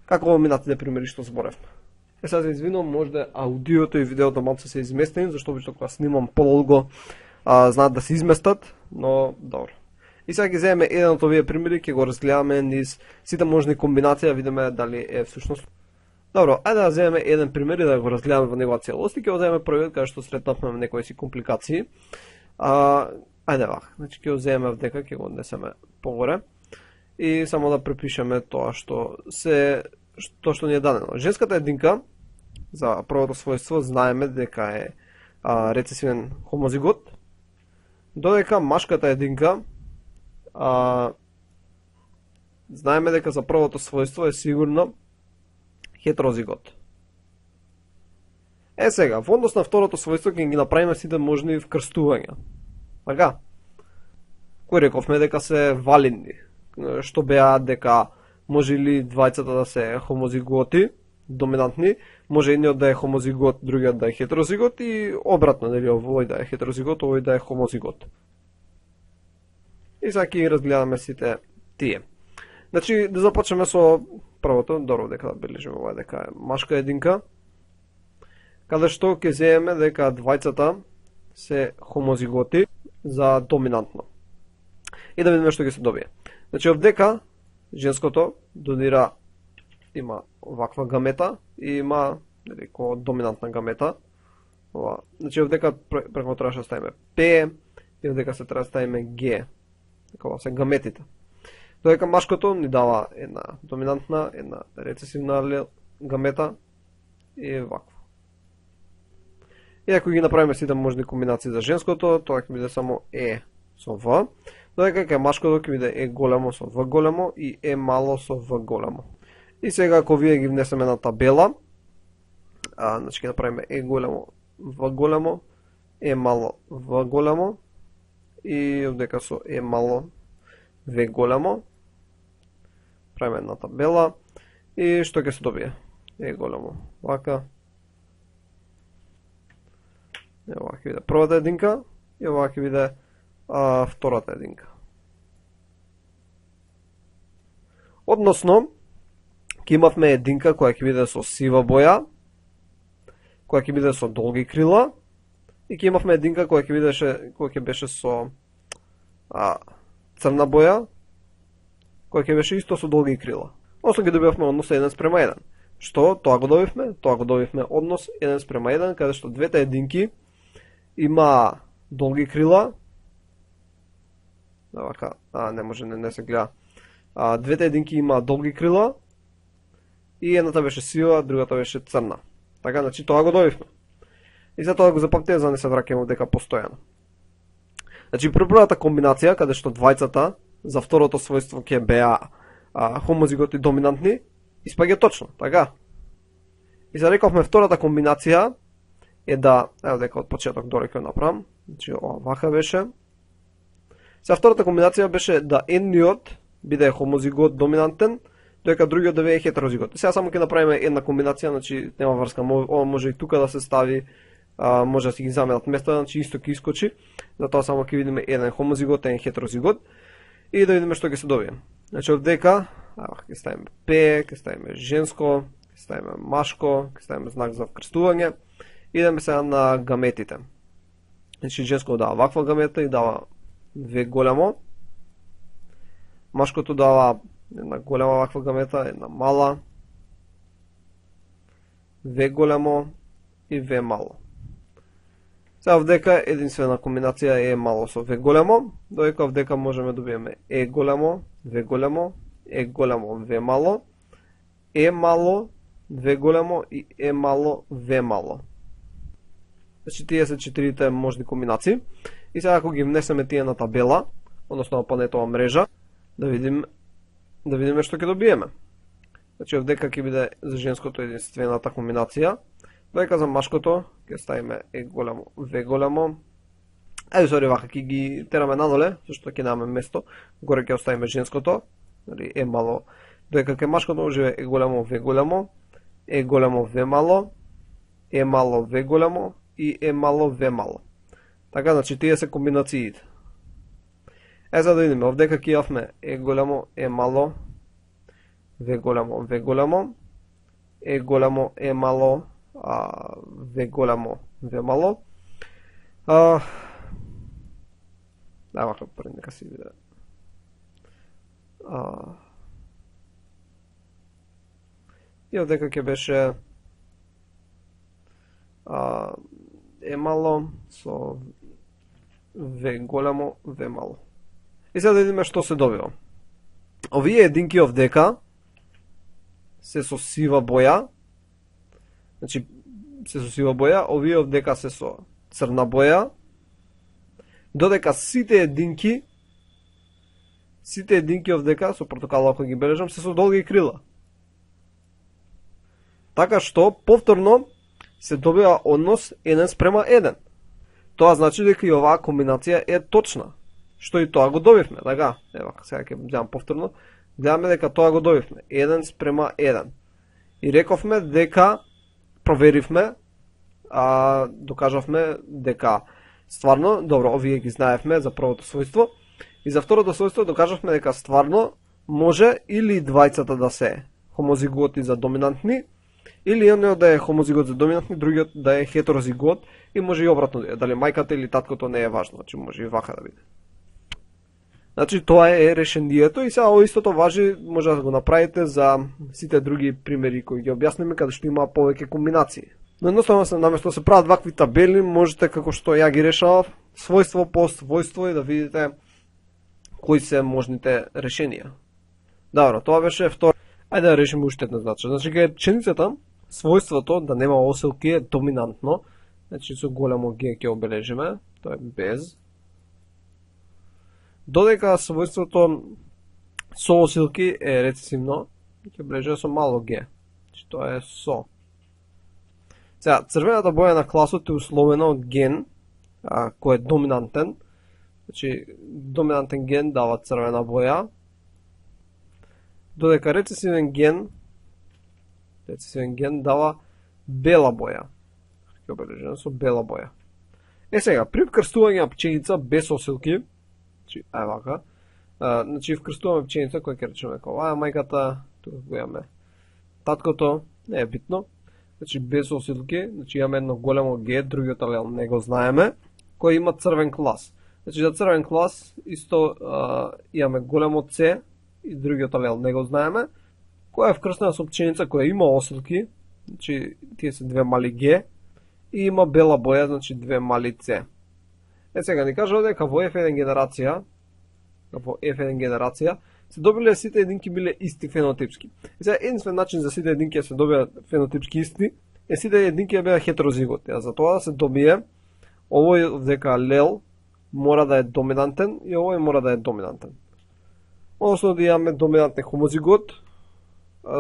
Како во минатите примери што зборевме. Сега се извинувам, можда аудиото и видеото малце се изместени, зашто обично кога снимам подолго знаат да се изместат, но добро. И сега ќе земеме еден од овие примери, ќе го разгледаме низ сите можни комбинации, да видиме дали е всушност. Добро, ајде да земеме еден пример и да го разгледаме во негова целост и ќе го земеме првиот каде што сретнавме некои си компликации. Ајде вака, значи ќе го земеме вдека, ќе го однесеме погоре и само да препишеме тоа што ни е дадено. Женската единка за првото својство знаеме дека е рецесивен хомозигот, додека машката единка знаеме дека за првото својство е сигурно хетерозигот. Сега, во однос на второто својство ќе ги направиме сите можни вкрстувања. Така? Кој рековме дека се валидни, што беа дека може ли двајцата да се хомозиготи, доминантни, може едниот да е хомозигот, другиот да е хетерозигот и обратно, нели, овој да е хетерозигот, овој да е хомозигот. И сега ќе ги разгледаме сите тие. Значи, да започнеме со првото, добро дека да бележиме ова дека е машка единка, каде што ќе земеме дека двајцата се хомозиготи за доминантно. И да видиме што ќе се добие. Значи, овдека женското донира има ваква гамета и има ко доминантна гамета. Ова. Значи, овдека преко требаше да ставиме P и овдека се треба да ставиме G. Така ова се гаметите. Додека машкото ни дава една доминантна, една рецесивна гамета и ваква. И ако ги направиме сите можни комбинации за женското, тоа ќе биде само E со V, додека кај машкото ќе биде E големо со V големо и E мало со V големо. И сега ако вие ги внесеме на табела, значи ќе направиме E големо, V големо, E мало, V големо и овдека со E мало, V големо, правиме една табела и што ќе се добие? E големо, вака. Ова ќе биде првата единка и ова ќе биде втората единка. Односно, ќе имавме единка која ќе биде со сива боја, која ќе биде со долги крила И ќе имавме единка која ќе беше со црна боја, која ќе беше исто со долги крила. Односно ги добивавме однос 1:1. Што тоа го добивме? Тоа го добивме однос 1:1, каде што двете единки има долги крила. Вака, не може, не се гледа. Двете единки има долги крила и едната беше сива, другата беше црна. Така, значи тоа го добивме. И за тоа го запамтите, за да не се враќаме дека постојано. Значи, при првата комбинација, каде што двајцата за второто својство ќе беа хомозиготи доминантни, испаѓа точно, така? И за рековме втората комбинација е да, ево дека од почеток доле ќе направам, значи ова вака беше. За втората комбинација беше да едниот биде хомозигот доминантен, додека другиот да биде хетерозигот. Сега само ќе направиме една комбинација, значи нема врска, ова може и тука да се стави, може да си ги заменат места, значи исто ќе искочи. Затоа само ќе видиме еден хомозигот, еден хетерозигот и да видиме што ќе се добие. Значи овдека ќе ставиме П, ќе ставиме женско, ќе ставиме машко, ќе ставиме знак за вкрстување. Идеме сега на гаметите. Значи женско дава ваква гамета и дава V голямо. Машкото дава една голема ваква гамета, една мала, V голямо и V мало. Сега овдека единствена комбинација е мало со V голямо, додека овдека можеме да добиеме E голямо, V голямо, E голямо, V мало, E мало, V голямо и E мало, V мало. Значи тие се четирите можни комбинации. И сега ако ги внесеме тие на табела, односно на панетова мрежа, да видиме што ќе добиеме. Значи овдека ќе биде за женското единствената комбинација, додека за машкото ќе ставиме E голямо, V голямо. Сори, вака ќе ги тераме надоле, зашто ќе немаме место. Горе ќе оставиме женското, нели E мало, додека ќе машкото може E голямо, V голямо, E голямо, V мало, E мало, V голямо и E мало, V мало. Така, значи тие се комбинациите. За да видиме, овдека ќе имавме E голямо, E мало, V голямо, V голямо, E голямо, E мало, V голямо, V мало. Вака пред нека си виде. И овдека ќе беше E мало со V голямо, V мало. И сега да видиме што се добива. Овие единки овдека се со сива боја. Значи, се со сива боја, овие овдека се со црна боја. Додека сите единки овдека, со протокол ако ги бележам, се со долги крила. Така што, повторно, се добива однос 1:1. Тоа значи дека и оваа комбинација е точна. Што и тоа го добивме, така? Ева, сега ќе гледам повторно. Гледаме дека тоа го добивме. 1:1. И рековме дека проверивме, докажавме дека стварно, добро, овие ги знаевме за првото својство, и за второто својство докажавме дека стварно може или двајцата да се хомозиготи за доминантни, или едниот да е хомозигот за доминантни, другиот да е хетерозигот, и може и обратно, дали мајката или таткото не е важно, значи може и вака да биде. Значи тоа е решението и сега истото важи, може да го направите за сите други примери кои ги објасниме каде што има повеќе комбинации. Но едноставно наместо да се прават вакви табели, можете како што ја ги решавав, својство по својство и да видите кои се можните решенија. Добро, тоа беше втор. Ајде да решиме уште една задача. Значи кај реченицата својството да нема оселки е доминантно. Значи со големо Г ќе обележиме, тоа е без. Додека својството со оселки е рецесивно, ќе обележиме со мало Г. Значи тоа е со. Сега, црвената боја на класот е условена од ген, кој е доминантен. Значи, доминантен ген дава црвена боја, додека рецесивен ген дава бела боја. Ќе обележиме со бела боја. Сега, при вкрстување на пченица без оселки, значи, вака, значи вкрстуваме пченица која ќе речеме како мајката, тука го имаме таткото, не е битно. значи без осилки, значи имаме едно големо Г, другиот алел не го знаеме, кој има црвен клас. Значи за црвен клас исто имаме големо С и другиот алел не го знаеме, која е вкрстена сопченица која има осилки, значи тие се две мали Г, и има бела боја, значи две мали С. Сега ни кажува дека во F1 генерација се добиле сите единки биле исти фенотипски. И сега единствен начин за сите единки се добијат фенотипски исти е сите единки беа хетерозиготи. А за тоа да се добие овој дека алел мора да е доминантен и овој мора да е доминантен. Односно да имаме доминантен хомозигот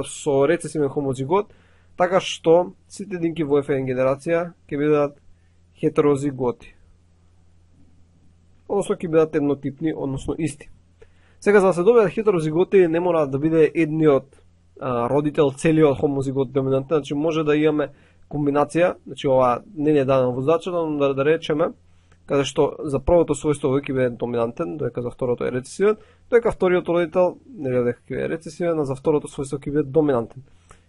со рецесивен хомозигот, така што сите единки во F1 генерација ќе бидат хетерозиготи. Односно ќе бидат еднотипни, односно исти. Сега за да се добијат хетерозиготи не мора да биде едниот родител целиот хомозигот доминантен, значи може да имаме комбинација, значи ова не е дадено во зачето, но да речеме каде што за првото својство овој ќе биде доминантен, додека за второто е рецесивен, додека вториот родител нели дека ќе биде рецесивен, а за второто својство ќе биде доминантен.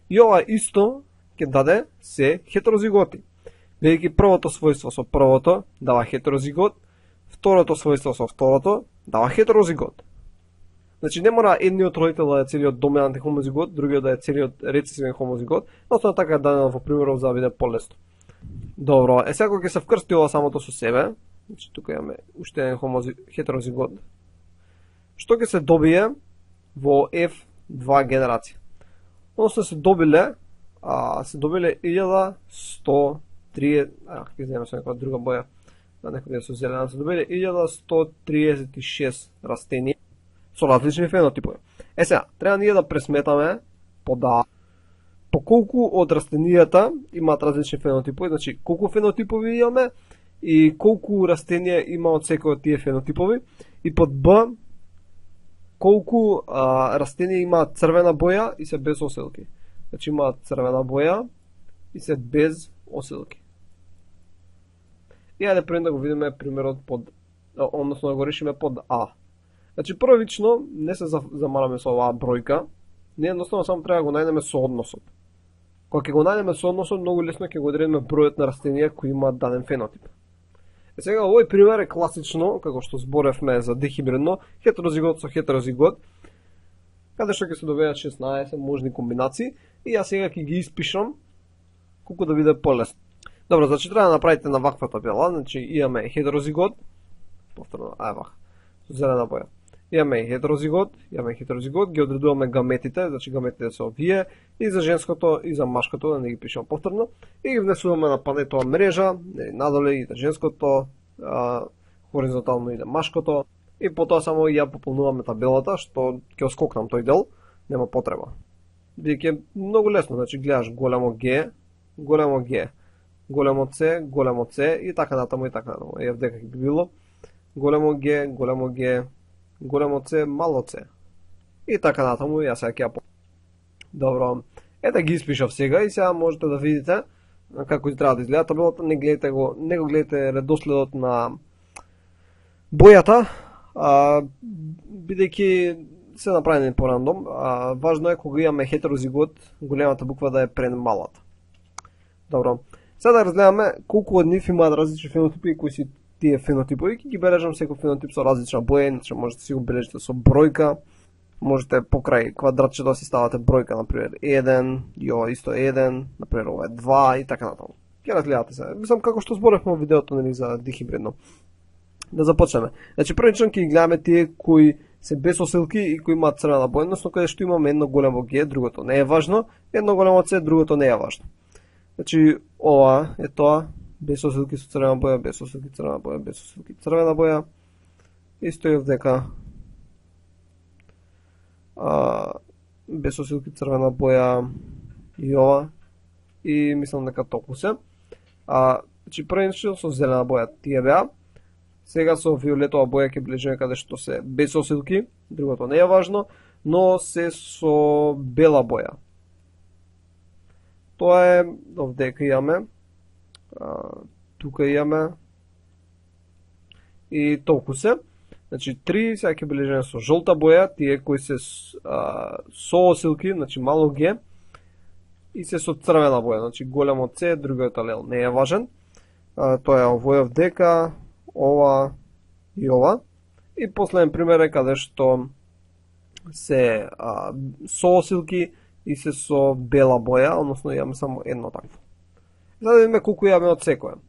И ова исто ќе даде се хетерозиготи. Бидејќи првото својство со првото дава хетерозигот, второто својство со второто дава хетерозигот. Значи не мора едниот родител да е целиот доминантен хомозигот, другиот да е целиот рецесивен хомозигот, но така е дадено во примеров за да биде полесно. Добро, сега кога ќе се вкрсти ова самото со себе, значи тука имаме уште еден хетерозигот, што ќе се добие во F2 генерација. Односно се добиле 1130, ќе земеме со некоја друга боја, некоја со зелена, се добиле 1136 растенија со различни фенотипови. Сега, треба ние да пресметаме по колку од растенијата имаат различни фенотипови, значи колку фенотипови имаме и колку растенија има од секој од тие фенотипови, и под Б колку растенија имаат црвена боја и се без осилки. Значи имаат црвена боја и се без осилки. И ајде пред да го видиме примерот односно да го решиме под А. Значи првично не се замараме со оваа бројка, ние едноставно само треба да го најдеме соодносот. Кога ќе го најдеме соодносот, многу лесно ќе го одредиме бројот на растенија кои имаат даден фенотип. Сега овој пример е класично, како што зборевме за дихибридно, хетерозигот со хетерозигот, каде што ќе се добијат 16 можни комбинации, и јас сега ќе ги испишам колку да биде полесно. Добро, значи треба да направите на ваква табела, значи имаме хетерозигот, повторно, со зелена боја. Имаме хетерозигот, ги одредуваме гаметите, значи гаметите се овие, и за женското и за машкото, да не ги пишам повторно, и ги внесуваме на панетова мрежа, надоле иде женското, хоризонтално иде машкото, и потоа само ја пополнуваме табелата, што ќе оскокнам тој дел, нема потреба. Бидејќи е многу лесно, значи гледаш големо Г, големо С, и така натаму и така натаму. Еве дека ќе би било големо С, мало С. И така натаму, јас сега ќе ја. Добро, ете ги испишав сега и сега можете да видите како треба да изгледа табелата. Не го гледате редоследот на бојата, бидејќи се направени по рандом. Важно е кога имаме хетерозигот, големата буква да е пред малата. Добро, сега да разгледаме колку од нив имаат различни фенотипи и кои се тие фенотипови. Ќе ги бележам секој фенотип со различна боја, иначе можете си го бележите со бројка. Можете покрај квадратчето да си ставате бројка, например 1, и ова исто 1, например ова е 2 и така натаму. Ќе разгледате се. Мислам како што зборевме во видеото нели за дихибридно. Да започнеме. Значи првично ќе ги гледаме тие кои се без осилки и кои имаат црвена боја, односно каде што имаме едно големо Г, другото не е важно, едно големо С, другото не е важно. Значи ова е тоа, без осилки со црвена боја, без осилки црвена боја, без осилки црвена боја. И стои дека без осилки црвена боја и ова. И мислам дека толку се. Значи првично со зелена боја тие беа. Сега со виолетова боја ќе ближиме каде што се без осилки, другото не е важно, но се со бела боја. Тоа е овдека имаме. Тука имаме и толку се. Значи 3, сега ќе бележиме со жолта боја, тие кои се со осилки, значи мало Г. и се со црвена боја. Значи големо С, другиот алел не е важен. Тоа е овојов дека, ова и ова. И последен пример е каде што се соосилки и се со бела боја, односно имаме само едно такво. За да видиме колку имаме од секоја.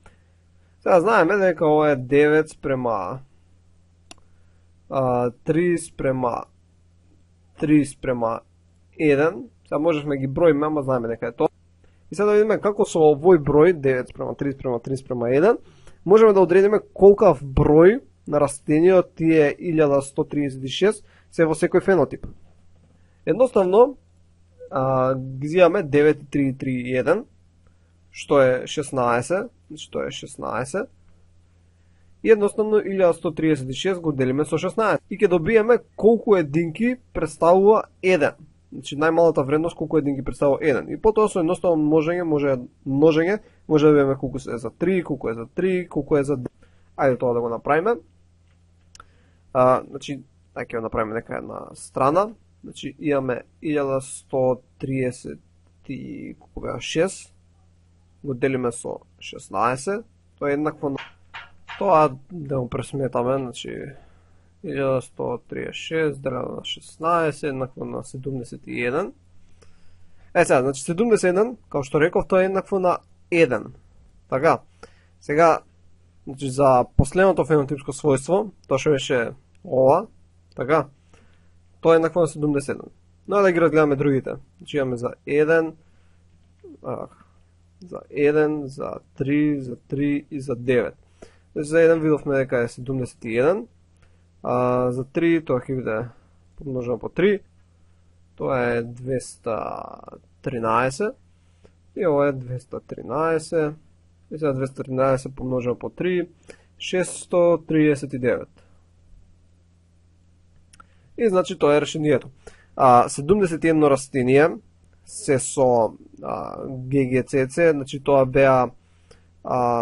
Сега знаеме дека ова е 9 спрема 3 спрема 3 спрема 1. Сега можевме ги броиме, ама знаеме дека е тоа. И сега да видиме како со овој број 9 спрема 3 спрема 3 спрема 1 можеме да одредиме колкав број на растениот тие 1136 се во секој фенотип. Едноставно ги зимаме 9 3 3 1 што е 16, што е 16. И едноставно 1136 го делиме со 16 и ќе добиеме колку единки представува 1. Значи најмалата вредност колку единки представува 1. И потоа со едноставно множење може да видиме колку е за 3, колку е за 3, колку е за 2. Ајде тоа да го направиме. Значи, ќе го направиме нека една страна. Значи имаме 1136 го делиме со 16. Тоа е еднакво на тоа да го пресметаме, значи 1136 делено на 16 еднакво на 71. Сега, значи 71, како што реков, тоа е еднакво на 1. Така, сега, значи за последното фенотипско својство, тоа што беше ова, така, тоа е еднакво на 71. Но да ги разгледаме другите. Значи имаме за 1, за 1, за 3, за 3 и за 9. Значи за 1 видовме дека е 71, за 3 тоа ќе биде помножено по 3, тоа е 213, и ова е 213, и сега 213 помножено по 3, 639. И значи тоа е решението. 71 растенија се со ГГЦЦ, значи тоа беа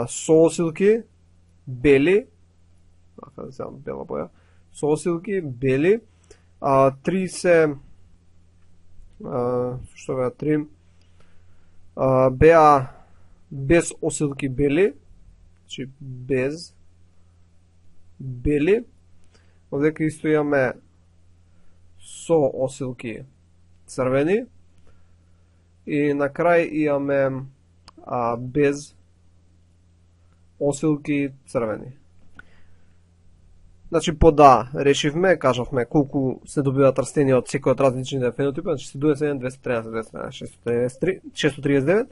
соосилки, бели, да земам бела боја, соосилки, бели, 3 се, што беа 3, беа без осилки бели, значи без бели, овдека исто имаме со осилки црвени и на крај имаме без осилки црвени. Значи по да решивме, кажавме колку се добиваат растенија од секој од различните фенотипи, значи 71, 213, 213, 639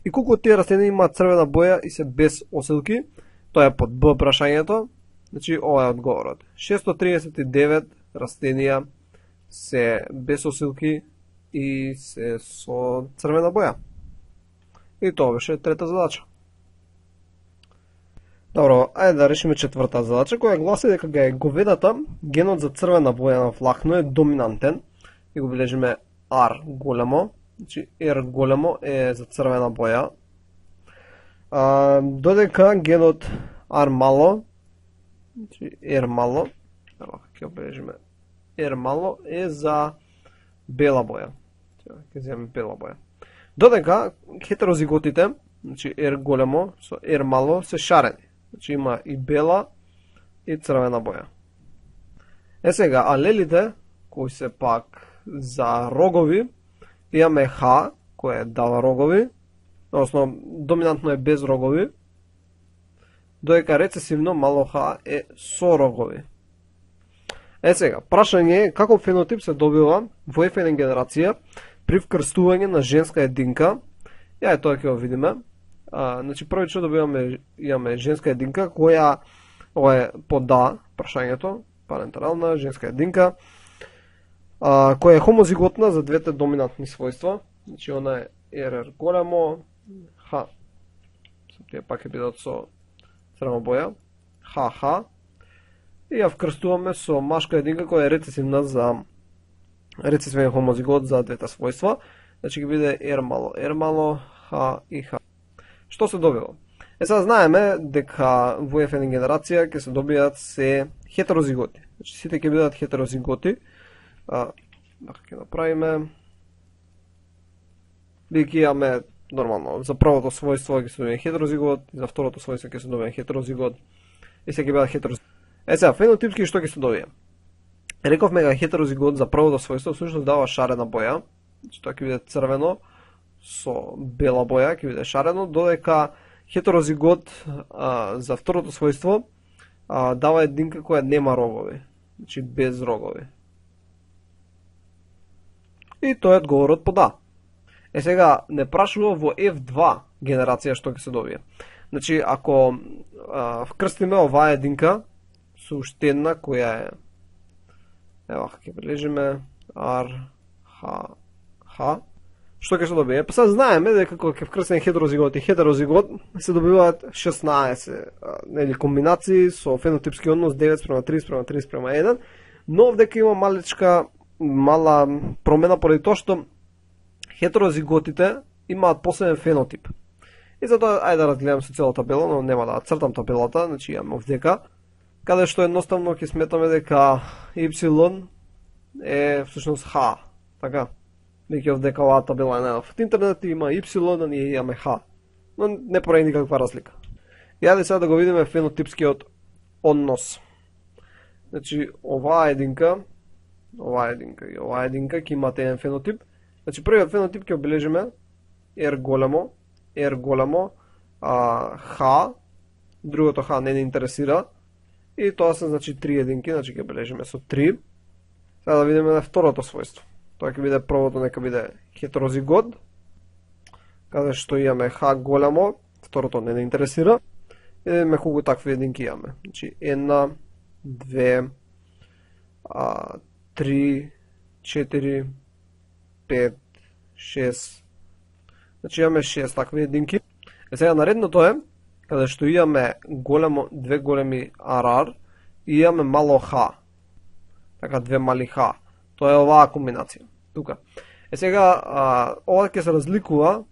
и колку од тие растенија имаат црвена боја и се без осилки, тоа е под Б прашањето, значи ова е одговорот. 639 растенија се без осилки и се со црвена боја. И тоа беше трета задача. Добро, ајде да решиме четврта задача, која гласи дека га е говедата, генот за црвена боја на влахно е доминантен. И го бележиме R големо, значи R големо е за црвена боја. Додека генот R мало, значи R мало, ќе го бележиме R мало е за бела боја. Ќе земеме бела боја. Додека хетерозиготите, значи R големо со R мало се шарени. Значи има и бела и црвена боја. Сега, алелите, кои се пак за рогови, имаме Х, кој дава рогови, односно доминантно е без рогови, додека рецесивно мало Х е со рогови. Сега, прашање е каков фенотип се добива во F1 генерација при вкрстување на женска единка. Ја тоа ќе го видиме. Значи првично имаме женска единка која ова е по да прашањето, парентерална женска единка, која е хомозиготна за двете доминантни својства. Значи она е RR големо, Х, тие пак ќе бидат со црвена боја, ХХ, и ја вкрстуваме со машка единка која е рецесивна за рецесивен хомозигот за двете својства. Значи ќе биде R мало, Х и Х. Што се добива? Сега знаеме дека во F1 генерација ќе се добијат се хетерозиготи. Значи сите ќе бидат хетерозиготи. Ќе направиме Бидејќи имаме нормално за првото својство ќе се добие хетерозигот, за второто својство ќе се добие хетерозигот и се ќе бидат хетерозигот. Сега, фенотипски што ќе се добие? Рековме дека хетерозигот за првото својство всушност дава шарена боја, значи тоа ќе биде црвено со бела боја, ќе биде шарено, додека хетерозигот за второто својство дава единка која нема рогови, значи без рогови. И тоа е одговорот по да. Сега не прашува во F2 генерација што ќе се добие. Значи, ако вкрстиме оваа единка со уште една која е, ево, ќе бележиме R, H, што ќе се добие? Па сега знаеме дека кога ќе вкрстиме хетерозигот и хетерозигот се добиваат 16 нели комбинации со фенотипски однос 9:3:3:1, но овдека има мала промена поради тоа што хетерозиготите имаат посебен фенотип. И затоа ајде да разгледам со цела табела, но нема да цртам табелата, значи имаме овдека, каде што едноставно ќе сметаме дека Y е всушност H, така? Бидејќи овдека оваа табела е најдов од интернет има Y, а ние имаме H, но не прави никаква разлика. И ајде сега да го видиме фенотипскиот однос. Значи оваа единка и оваа единка ќе имате еден фенотип. Значи првиот фенотип ќе обележиме R големо, H, другото H не интересира, и тоа се значи 3 единки, значи ќе бележиме со 3. Сега да видиме на второто својство. Тоа ќе биде првото, нека биде хетерозигот, каде што имаме H големо, второто не интересира, и видиме колку такви единки имаме. Значи 1, 2, 3, 4, 5, 6. Значи имаме 6 такви единки. Сега наредното е, каде што имаме две големи RR и имаме мало H. Така, две мали H. Тоа е оваа комбинација. Тука. Сега, ова ќе се разликува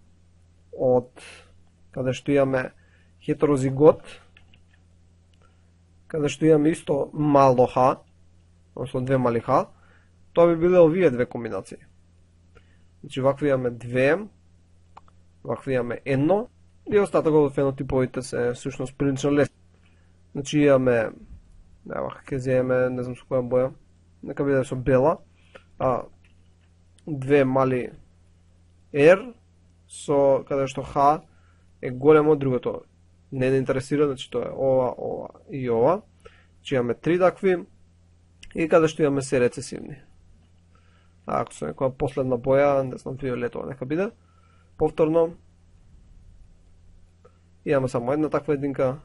од каде што имаме хетерозигот, каде што имаме исто мало H, односно две мали H, тоа би биле овие две комбинации. Значи, вакви имаме 2, вакви имаме 1, и остатокот од фенотиповите се всушност прилично лесни. Значи, имаме, ева, ќе земеме, не знам со која боја, нека биде со бела, две мали R, со каде што H е големо, другото не интересира, значи тоа е ова и ова. Значи, имаме 3 такви, и каде што имаме се рецесивни. Ако со некоја последна боја, не знам, фиолетова нека биде. Повторно. Имаме само една таква единка.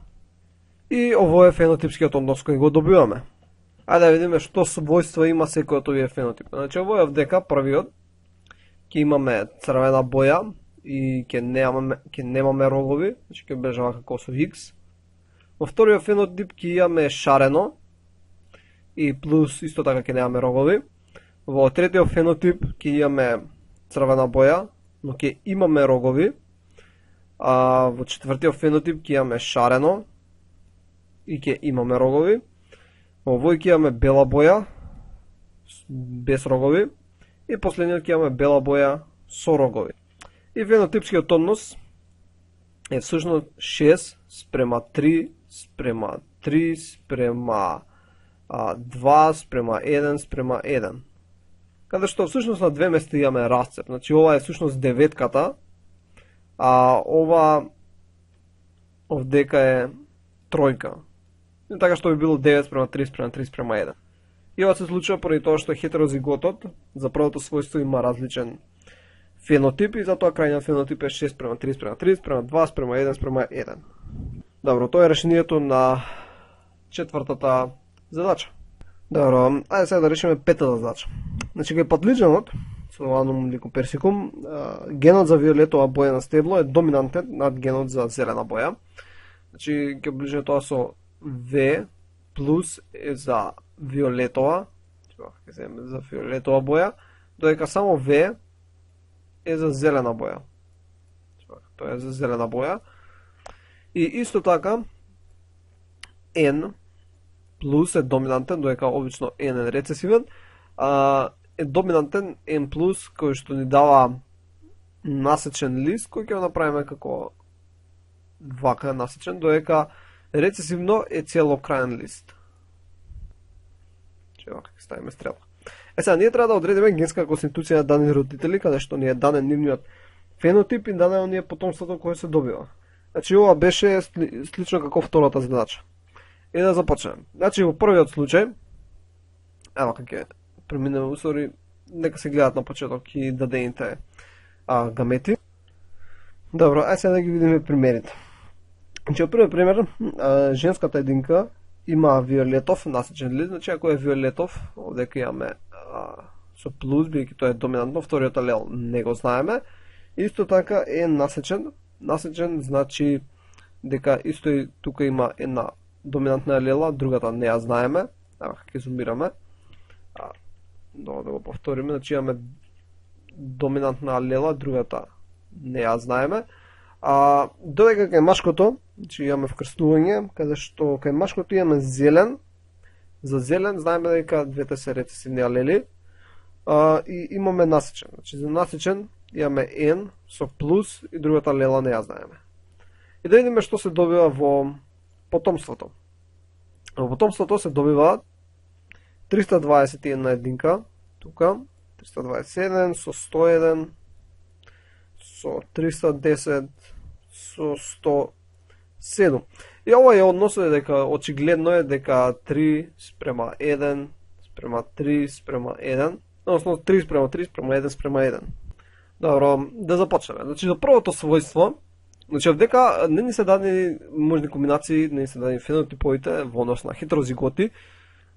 И ово е фенотипскиот однос кој го добиваме. Ајде да видиме што својства има секој од овие фенотипи. Значи, ово е овдека првиот. Ќе имаме црвена боја и ќе немаме рогови, значи ќе бележава како со X. Во вториот фенотип ќе имаме шарено и плюс исто така ќе немаме рогови. Во третиот фенотип ќе имаме црвена боја, но ќе имаме рогови. Во четвртиот фенотип ќе имаме шарено и ќе имаме рогови. Во овој ќе имаме бела боја без рогови и последниот ќе имаме бела боја со рогови. И фенотипскиот однос е всушност 6:3:3:2:1:1. Каде што всушност на две места имаме расцеп. Значи ова е всушност деветката, а ова овдека е тројка. И така што би било 9:3:3:1. И ова се случува поради тоа што хетерозиготот за првото својство има различен фенотип и затоа крајниот фенотип е 6:3:3:2:1:1. Добро, тоа е решението на четвртата задача. Добро, ајде сега да решиме петата задача. Значи, кај патлиџанот, со Anum lycopersicum, генот за виолетова боја на стебло е доминантен над генот за зелена боја. Значи, ќе оближиме тоа со V плюс е за виолетова, ќе земеме за виолетова боја, додека само V е за зелена боја. Тоа е за зелена боја. И исто така, N плюс е доминантен, додека обично N е рецесивен, е доминантен N плюс кој што ни дава насечен лист кој ќе го направиме како вака насечен, додека рецесивно е целокраен лист. Че вака ќе ставиме стрела. Сега, ние треба да одредиме генска конституција на дадени родители, каде што ни е даден нивниот фенотип и дадено ни е потомството кое се добива. Значи, ова беше слично како втората задача. И да започнем. Значи, во првиот случај, ево како ќе преминеме усори, нека се гледат на почеток и дадените гамети. Добро, ајде сега да ги видиме примерите. Значи, првиот пример, женската единка има виолетов насечен лист, значи ако е виолетов, овдека имаме со плюс, бидејќи тоа е доминантно, вториот алел не го знаеме. Исто така е насечен. Насечен значи дека исто и тука има една доминантна алела, другата не ја знаеме. Ева ќе зумираме. Да го повториме, значи имаме доминантна алела, другата не ја знаеме. Додека кај машкото, значи имаме вкрстување, каде што кај машкото имаме зелен. За зелен знаеме дека двете се рецесивни алели. И имаме насечен. Значи за насечен имаме N со плюс и другата алела не ја знаеме. И да видиме што се добива во потомството. Во потомството се добива 321 единка, тука, 321 со 101, со 310, со 107. И ова е односот дека очигледно е дека 3 спрема 1 спрема 3 спрема 1, односно 3 спрема 3 спрема 1 спрема 1. Добро, да започнеме. Значи за првото својство, значи овдека не ни се дадени можни комбинации, не ни се дадени фенотиповите во однос на хетерозиготи,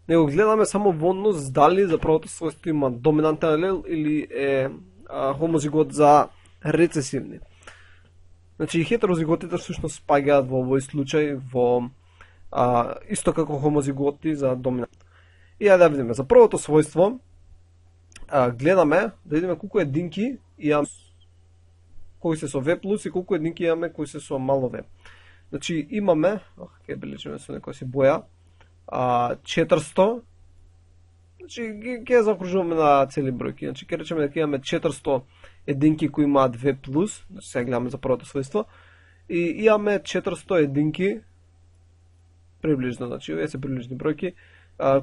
него гледаме само во однос дали за првото својство има доминантен алел или е хомозигот за рецесивни. Значи хетерозиготите всушност спаѓаат во овој случај во исто како хомозиготи за доминант. И да видиме за првото својство, гледаме да видиме колку единки имаме кои се со V плюс и колку единки имаме кои се со мало V. Значи имаме, ќе бележиме со некоја си боја, 400, значи ќе закружуваме на цели бројки, значи ќе речеме дека имаме 400 единки кои имаат V плюс, значи сега гледаме за првото својство, и имаме 400 единки, приближно, значи овие се приближни бројки,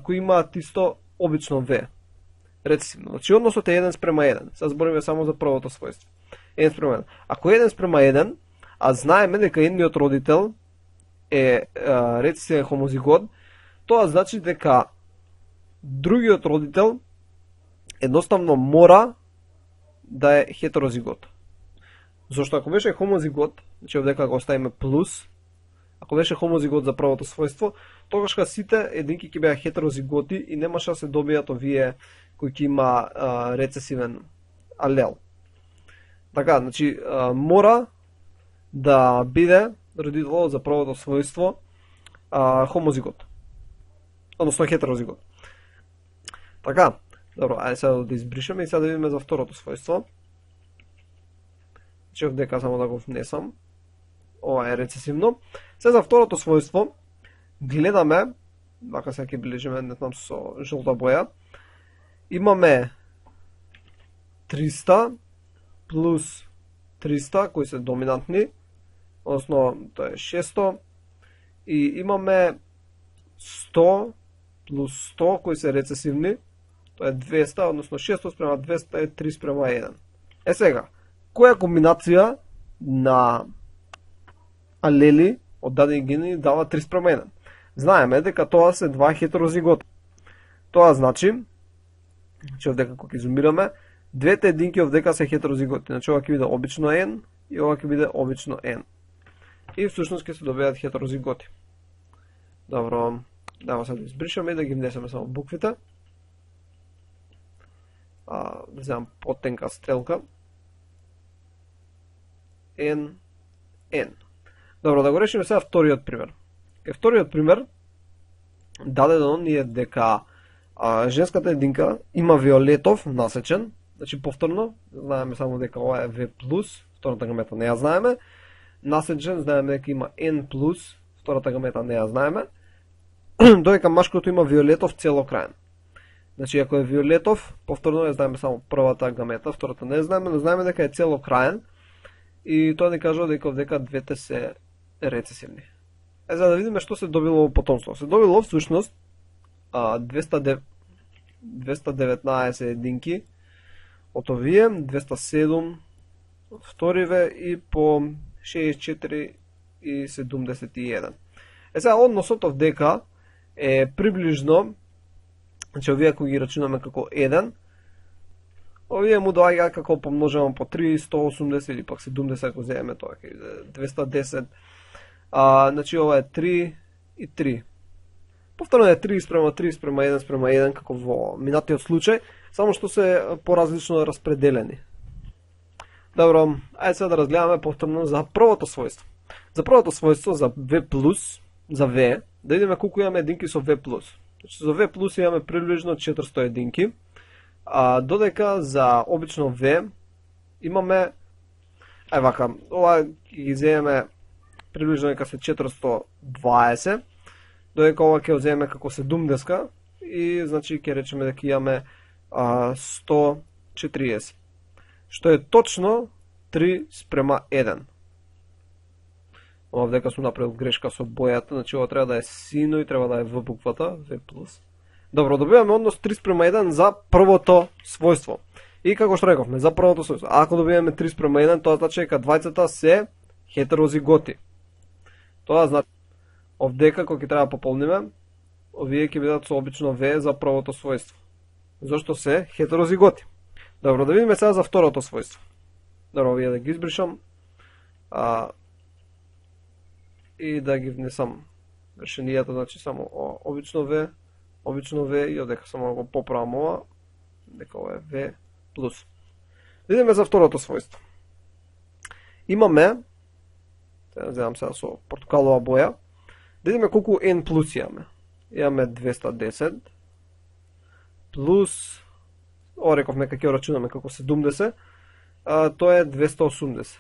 кои имаат исто обично V. Рецесивно. Значи односот е 1 спрема 1. Сега збориме само за првото својство. 1 спрема 1. Ако е 1 спрема 1, а знаеме дека едниот родител е рецесивен хомозигот, тоа значи дека другиот родител едноставно мора да е хетерозигот. Зошто ако беше хомозигот, значи овдека го оставиме плюс, ако беше хомозигот за првото својство, тогаш сите единки ќе беа хетерозиготи и немаше да се добијат овие кои ќе има рецесивен алел. Така, значи мора да биде родителот за првото својство хомозигот. Односно хетерозигот. Така, добро, ајде сега да избришеме и сега да видиме за второто својство. Че овдека само да го внесам. Ова е рецесивно. Сега за второто својство гледаме, вака сега ќе бележиме нетнам со жолта боја. Имаме 300 плюс 300 кои се доминантни, односно тоа е 600, и имаме 100 плюс 100 кои се рецесивни, тоа е 200, односно 600 спрема 200 е 3 спрема 1. Е сега, која комбинација на алели од дадени гени дава 3 спрема 1? Знаеме дека тоа се два хетерозиготи. Тоа значи, че овдека кога ќе зумираме, двете единки овдека се хетерозиготи. Значи ова ќе биде обично N и ова ќе биде обично N. И всушност ќе се добијат хетерозиготи. Добро, да сега да избришаме и да ги внесеме само буквите. Да земам потенка стрелка. N, N. Добро, да го решиме сега вториот пример. Вториот пример дадено ни е дека женската единка има виолетов насечен, значи повторно, знаеме само дека ова е V+, втората гамета не ја знаеме, насечен знаеме дека има N+, втората гамета не ја знаеме, додека машкото има виолетов целокраен. Значи ако е виолетов, повторно ја знаеме само првата гамета, втората не знаеме, но знаеме дека е целокраен и тоа ни кажува дека двете се рецесивни. За да видиме што се добило во потомство. Се добило всушност 219 единки од овие, 207 вториве и по 64 и 71. Сега односот дека е приближно, значи овие ако ги рачунаме како 1, овие му доаѓа како помножавам по 3, 180 или пак 70 ако земеме тоа, 210. Значи ова е 3 и 3. Повторно е 3 спрема 3 спрема 1 спрема 1 како во минатиот случај, само што се поразлично распределени. Добро, ајде сега да разгледаме повторно за првото својство. За првото својство, за V+, за V, да видиме колку имаме единки со V+. Значи, за V+, имаме приближно 400 единки, додека за обично V имаме, вака, ова ги земеме приближно дека се 420, додека ова ќе земеме како 70 и значи ќе речеме дека имаме 140. Што е точно 3 спрема 1. Ова дека сум направил грешка со бојата, значи ова треба да е сино и треба да е В буквата, V+. Добро, добиваме однос 3 спрема 1 за првото својство. И како што рековме, за првото својство, ако добиваме 3 спрема 1, тоа значи дека двајцата се хетерозиготи. Тоа значи, овдека кога ќе треба да пополниме, овие ќе бидат со обично V за првото својство. Зошто се хетерозиготи. Добро, да видиме сега за второто својство. Добро, овие да ги избришам и да ги внесам решенијата, значи само обично V и одека само го поправам ова, дека ова е V+. Да видиме за второто својство. Имаме, вземам сега со портокалова боја, да видиме колку N+ имаме. Имаме 210 плюс, ова рековме дека ќе рачунаме како 70, тоа е 280.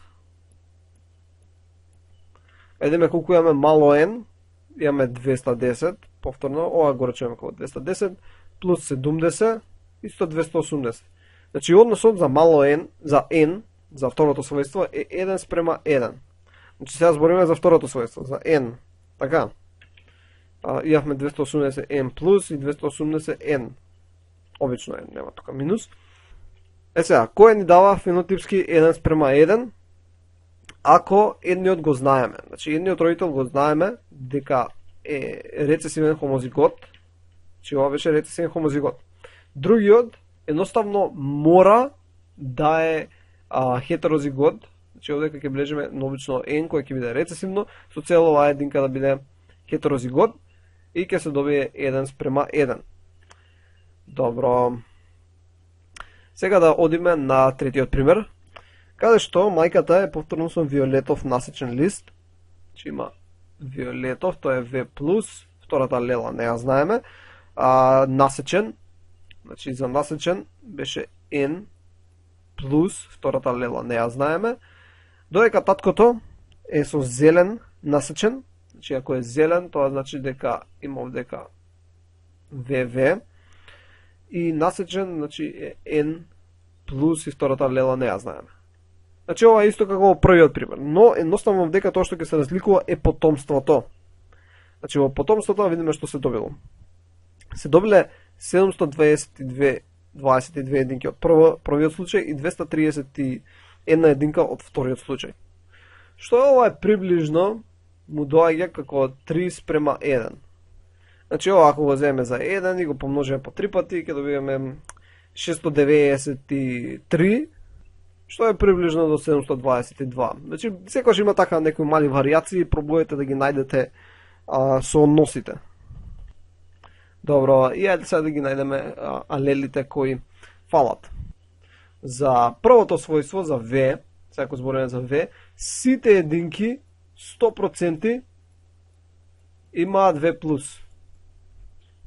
Видиме колку имаме мало N, имаме 210, повторно, ова го рачунаме како 210, плюс 70, исто 280. Значи, односот за мало N, за N, за второто својство е 1 спрема 1. Значи, сега збориме за второто својство, за N. Така. Имавме 280 N плюс и 280 N. Обично N, нема тука минус. Сега, кој ни дава фенотипски 1 спрема 1? Ако едниот го знаеме. Значи, едниот родител го знаеме дека е рецесивен хомозигот. Значи, ова беше рецесивен хомозигот. Другиот, едноставно, мора да е хетерозигот. Значи, овдека ќе бележиме обично N, кој ќе биде рецесивно, со цел оваа единка да биде хетерозигот и ќе се добие 1 спрема 1. Добро. Сега да одиме на третиот пример, каде што мајката е повторно со виолетов насечен лист. Че има виолетов, тоа е V+, втората лела не ја знаеме, насечен, значи за насечен беше N плюс втората лела не ја знаеме, додека таткото е со зелен насечен, значи ако е зелен, тоа значи дека има овдека VV, и насечен, значи е N плюс и втората лела не ја знаеме. Значи ова е исто како во првиот пример, но едноставно дека тоа што ќе се разликува е потомството. Значи во потомството видиме што се добило. Се добиле 722 единки од првиот случај и 231 единка од вториот случај. Што ова е приближно му доаѓа како 3 спрема 1. Значи ова ако го земеме за 1 и го помножиме по 3 пати, ќе добиеме 693, што е приближно до 722. Значи секогаш има така некои мали варијации, пробуете да ги најдете со односите. Добро, и ајде сега да ги најдеме алелите кои фалат. За првото својство, за V, сега ако збориме за V, сите единки 100% имаат V+.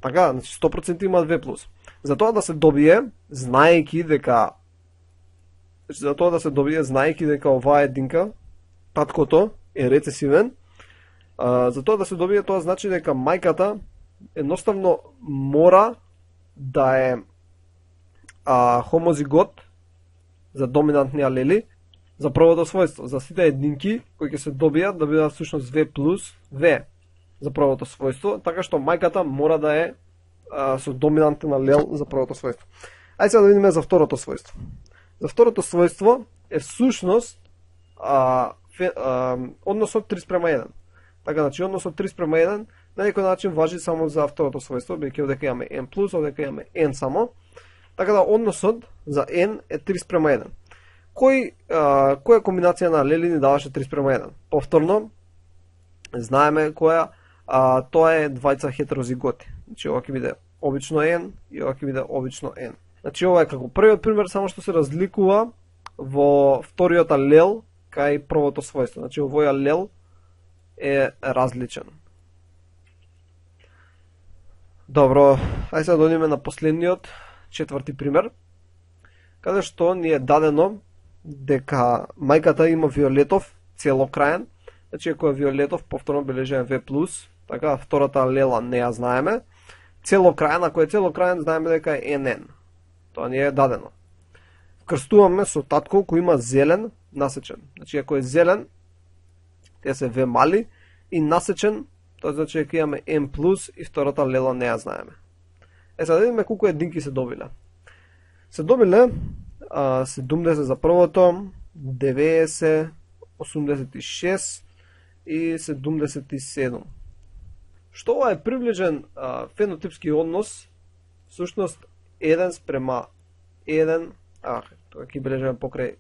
Така, значи 100% имаат V+. За тоа да се добие, знаејќи дека оваа единка, таткото, е рецесивен, за тоа да се добие, тоа значи дека мајката едноставно мора да е хомозигот за доминантни алели за првото својство, за сите единки кои ќе се добијат да бидат всушност V плюс V за првото својство, така што мајката мора да е со доминантен алел за првото својство. Ајде сега да видиме за второто својство. За второто својство е всушност односот 3:1. Така, значи односот 3:1 на некој начин важи само за второто својство, бидејќи овдека имаме n плюс, овдека имаме n само. Така да односот за n е 3:1. Која комбинација на алели ни даваше 3:1? Повторно, знаеме која, тоа е двајца хетерозиготи. Значи ова ќе биде обично n и ова ќе биде обично n. Значи ова е како првиот пример, само што се разликува во вториот алел кај првото својство. Значи овој алел е различен. Добро, ајде сега да одиме на последниот, четврти пример, каде што ни е дадено дека мајката има виолетов целокраен, значи ако е виолетов, повторно бележиме V+, така втората алела не ја знаеме. Целокраен, ако е целокраен, знаеме дека е NN. Тоа ни е дадено. Вкрстуваме со татко кој има зелен насечен. Значи ако е зелен, те се V мали и насечен, тоа значи дека имаме N+, и втората алела не ја знаеме. Сега да видиме колку единки се добиле. Се добиле 70 за првото, 90, 86 и 77. Што ова е приближен фенотипски однос, всушност 1:1, тоа ќе бележиме покрај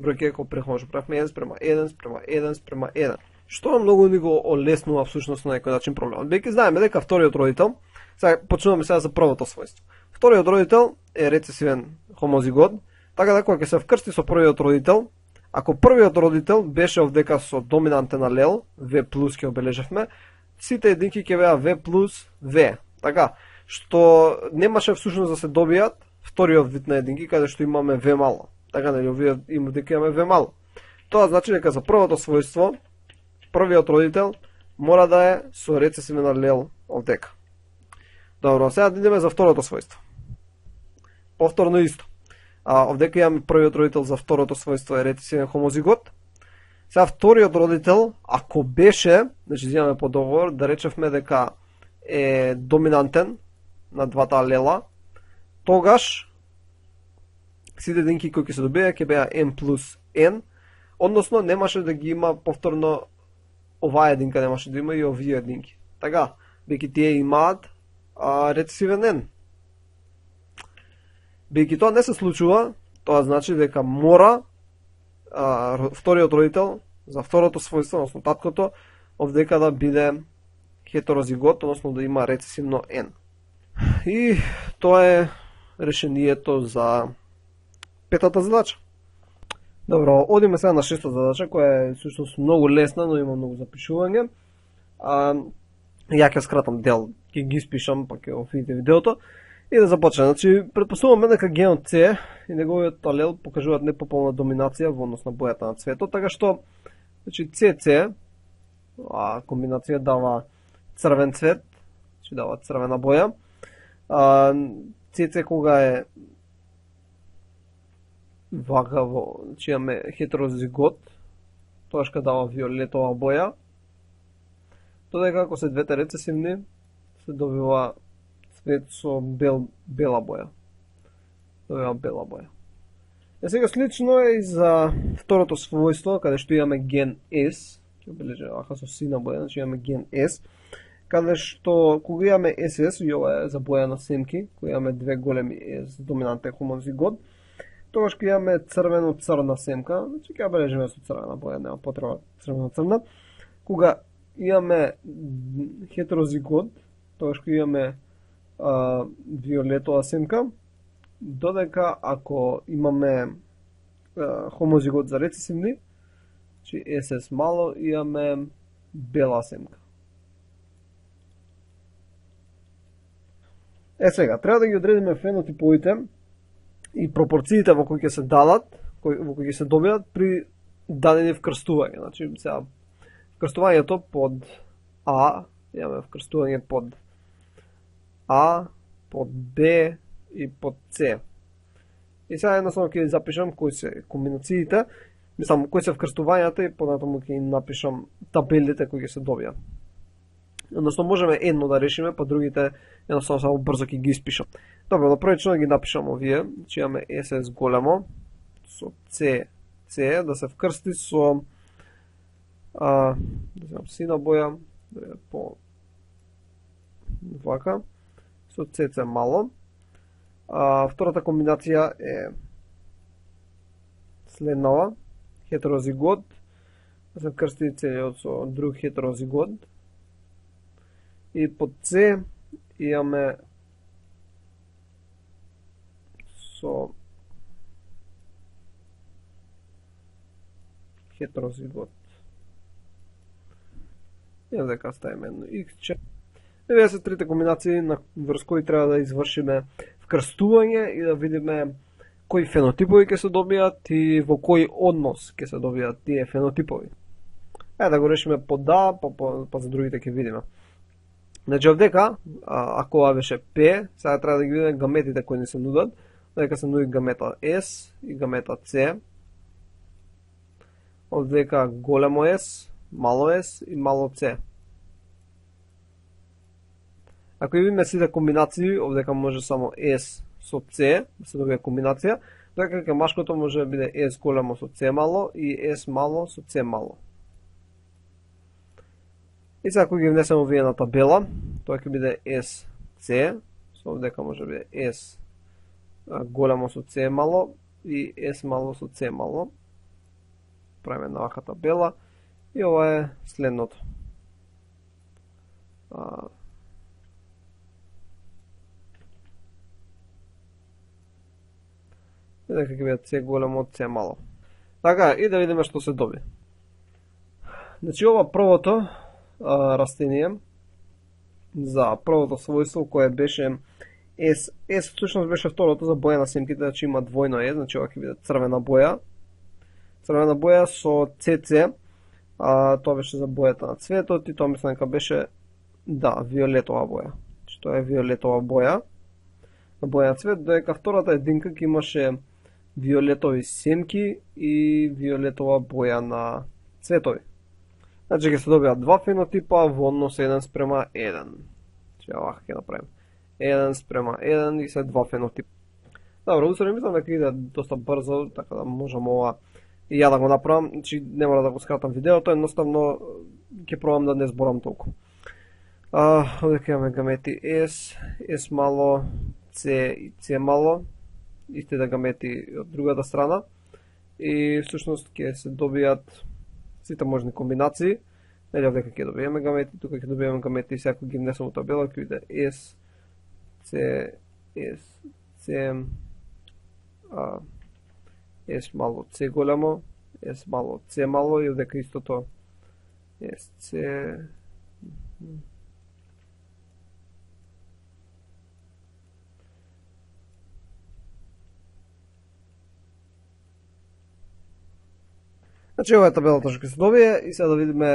бројке како претходно што правевме 1:1:1:1. Што многу ни го олеснува всушност на некој начин проблемот. Бидејќи знаеме дека вториот родител, сега почнуваме сега за првото својство. Вториот родител е рецесивен хомозигот, така да кога ќе се вкрсти со првиот родител, ако првиот родител беше овдека со доминантен алел, V+, ќе обележевме, сите единки ќе беа V+V. Така, што немаше всушност да се добијат вториот вид на единки, каде што имаме V мало. Така, нели, овие има дека имаме V мало. Тоа значи дека за првото својство, првиот родител мора да е со рецесивен алел овдека. Добро, сега да идеме за второто својство. Повторно исто. Овдека имаме првиот родител за второто својство е рецесивен хомозигот. Сега вториот родител, ако беше, значи взимаме по договор, да речевме дека е доминантен на двата алела, тогаш сите единки кои ќе се добија ќе беа N+N, односно немаше да ги има повторно оваа единка, немаше да има и овие единки. Така, бидејќи тие имаат рецесивен N. Бидејќи тоа не се случува, тоа значи дека мора вториот родител за второто својство, односно таткото, овдека да биде хетерозигот, односно да има рецесивно N. И тоа е решението за петата задача. Добро, одиме сега на шестата задача, која е всушност многу лесна, но има многу запишување. Ја ќе скратам дел, ќе ги испишам, па ќе видите видеото. И да започнем. Значи, предпоставуваме дека генот С и неговиот алел покажуваат непополна доминација во однос на бојата на цветот, така што значи CC комбинација дава црвен цвет, значи дава црвена боја. CC кога е вагаво, значи имаме хетерозигот, тоаш кога дава виолетова боја. Додека ако се двете рецесивни, се добива цвет со бела боја. Добива бела боја. Сега слично е и за второто својство, каде што имаме ген S, ќе обележа вака со сина боја, значи имаме ген S, каде што кога имаме SS, и ова е за боја на семки, кога имаме две големи S, доминантен хомозигот, тогаш кога имаме црвено-црна семка, значи ќе обележиме со црвена боја, нема потреба црвено-црна. Кога имаме хетерозигот, тогаш кога имаме виолетова семка, додека ако имаме хомозигот за рецесивни, значи SS мало, имаме бела семка. Сега, треба да ги одредиме фенотиповите и пропорциите во кои ќе се дадат, во кои ќе се добијат при дадени вкрстување. Значи, сега, вкрстувањето под А, имаме вкрстување под А, под B и под C. И сега едноставно ќе запишам кои се комбинациите, мислам кои се вкрстувањата и понатаму ќе напишам табелите кои ќе се добијат. Односно можеме едно да решиме, па другите едноставно само брзо ќе ги испишам. Добро, напрвично да ги напишам овие, значи имаме SS големо со C да се вкрсти со да земам сина боја, да е по вака, со CC мало. Втората комбинација е следнава, хетерозигот, да се вкрсти целиот со друг хетерозигот. И под C имаме со хетерозигот. И дека ставиме едно X. Еве се трите комбинации врз кои треба да извршиме вкрстување и да видиме кои фенотипови ќе се добијат и во кој однос ќе се добијат тие фенотипови. Ајде да го решиме по да, па за другите ќе видиме. Значи овдека, ако ова беше P, сега треба да ги видиме гаметите кои ни се нудат. Дека се нуди гамета S и гамета C. Овдека големо S, мало S и мало C. Ако видиме сите комбинации, овдека може само S со C да се добие комбинација, додека кај машкото може да биде S големо со C мало и S мало со C мало. И сега кога ги внесеме овие на табела, тоа ќе биде SC, со овдека може да биде S големо со C мало и S мало со C мало. Правиме на вака табела и ова е следното. И дека ќе биде C големо од C мало. Така, и да видиме што се доби. Значи ова првото растение за првото својство кое беше S всушност беше второто за боја на семките, значи има двојно S, значи ова ќе биде црвена боја. Црвена боја со CC, тоа беше за бојата на цветот и тоа мислам дека беше виолетова боја. Значи тоа е виолетова боја на боја на цвет, додека втората единка ќе имаше виолетови семки и виолетова боја на цветови. Значи ќе се добијат два фенотипа во однос 1:1. Значи овака ќе направиме. 1:1 и се два фенотипа. Добро, усредно мислам дека иде доста брзо, така да можам ова и ја да го направам. Значи не мора да го скратам видеото, едноставно ќе пробам да не зборам толку. Овдека имаме гамети S мало, C и C мало. Истите гамети од другата страна. И всушност ќе се добијат сите можни комбинации. Нели овдека ќе добиеме гамети, тука ќе добиеме гамети и секој ги внесам во табела, ќе биде S, C, S, C, S мало, C големо, S мало, C мало и овдека истото S, C, Значи ова е табелата што ќе се добие и сега да видиме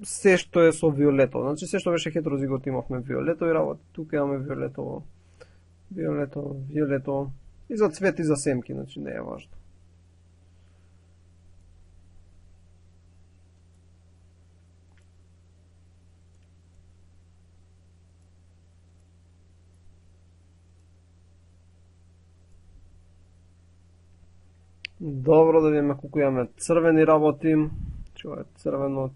се што е со виолетово. Значи се што беше хетерозигот имавме виолетови работи, тука имаме виолетово. И за цвет и за семки, значи не е важно. Добро, да видиме колку имаме црвени работи. Ова е црвено.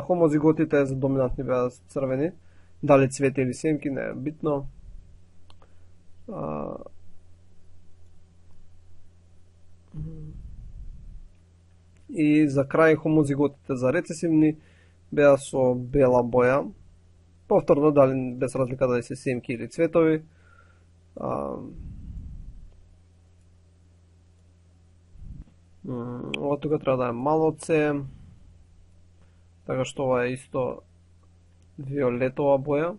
Хомозиготите за доминантни беа црвени. Дали цвети или семки, не е битно. И за крај хомозиготите за рецесивни беа со бела боја. Повторно, дали без разлика дали се семки или цветови. Ова тука треба да е мало C, така што ова е исто виолетова боја.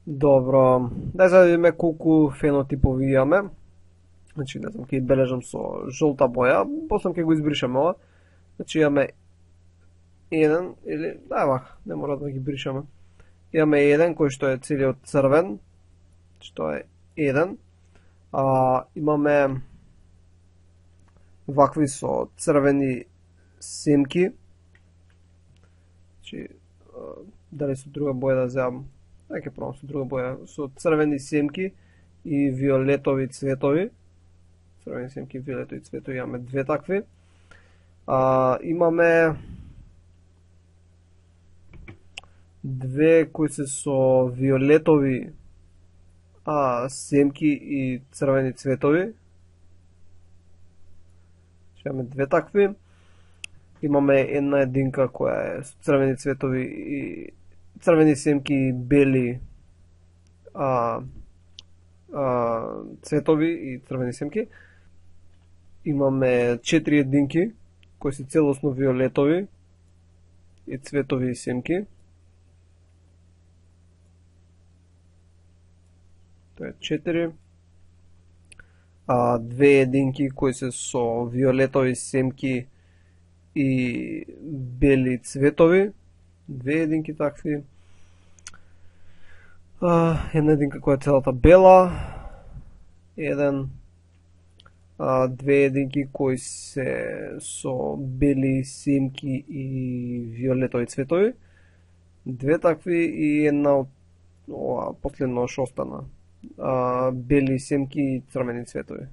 Добро, дај за да видиме колку фенотипови имаме. Значи, не знам, ќе бележам со жолта боја, после ќе го избришаме ова. Значи имаме 1 или да, вака, не мора да ги бришаме. Имаме 1 кој што е целиот црвен, што е 1. Имаме вакви со црвени семки. Значи, дали со друга боја да земам? Ќе пробам со друга боја. Со црвени семки и виолетови цветови. Црвени семки и виолетови цветови, имаме две такви. Имаме две кои се со виолетови семки и црвени цветови. Имаме две такви. Имаме една единка која е со црвени цветови и црвени семки и бели цветови и црвени семки. Имаме 4 единки кои се целосно виолетови и цветови и семки. Тоа е 4. Две единки кои се со виолетови семки и бели цветови. Две единки такви. Една единка која е целата бела. Две единки кои се со бели семки и виолетови цветови. Две такви и една од ова последно што остана. Бели семки и црвени цветови.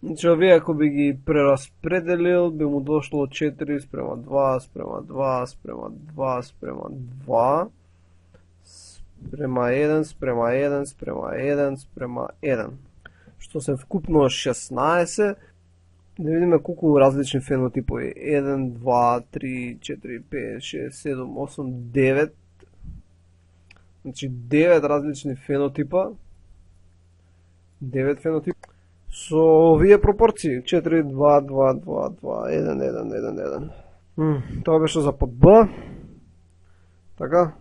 Значи, овие ако би ги прераспределил, би му дошло 4 спрема 2, спрема 2, спрема 2, спрема 2, спрема 1, спрема 1, спрема 1, спрема 1. Што се вкупно 16. Да видиме колку различни фенотипови. 1, 2, 3, 4, 5, 6, 7, 8, 9. Значи 9 различни фенотипа. 9 фенотипа. Со овие пропорции. 4, 2, 2, 2, 2, 1, 1, 1, 1. Тоа беше за под Б. Така.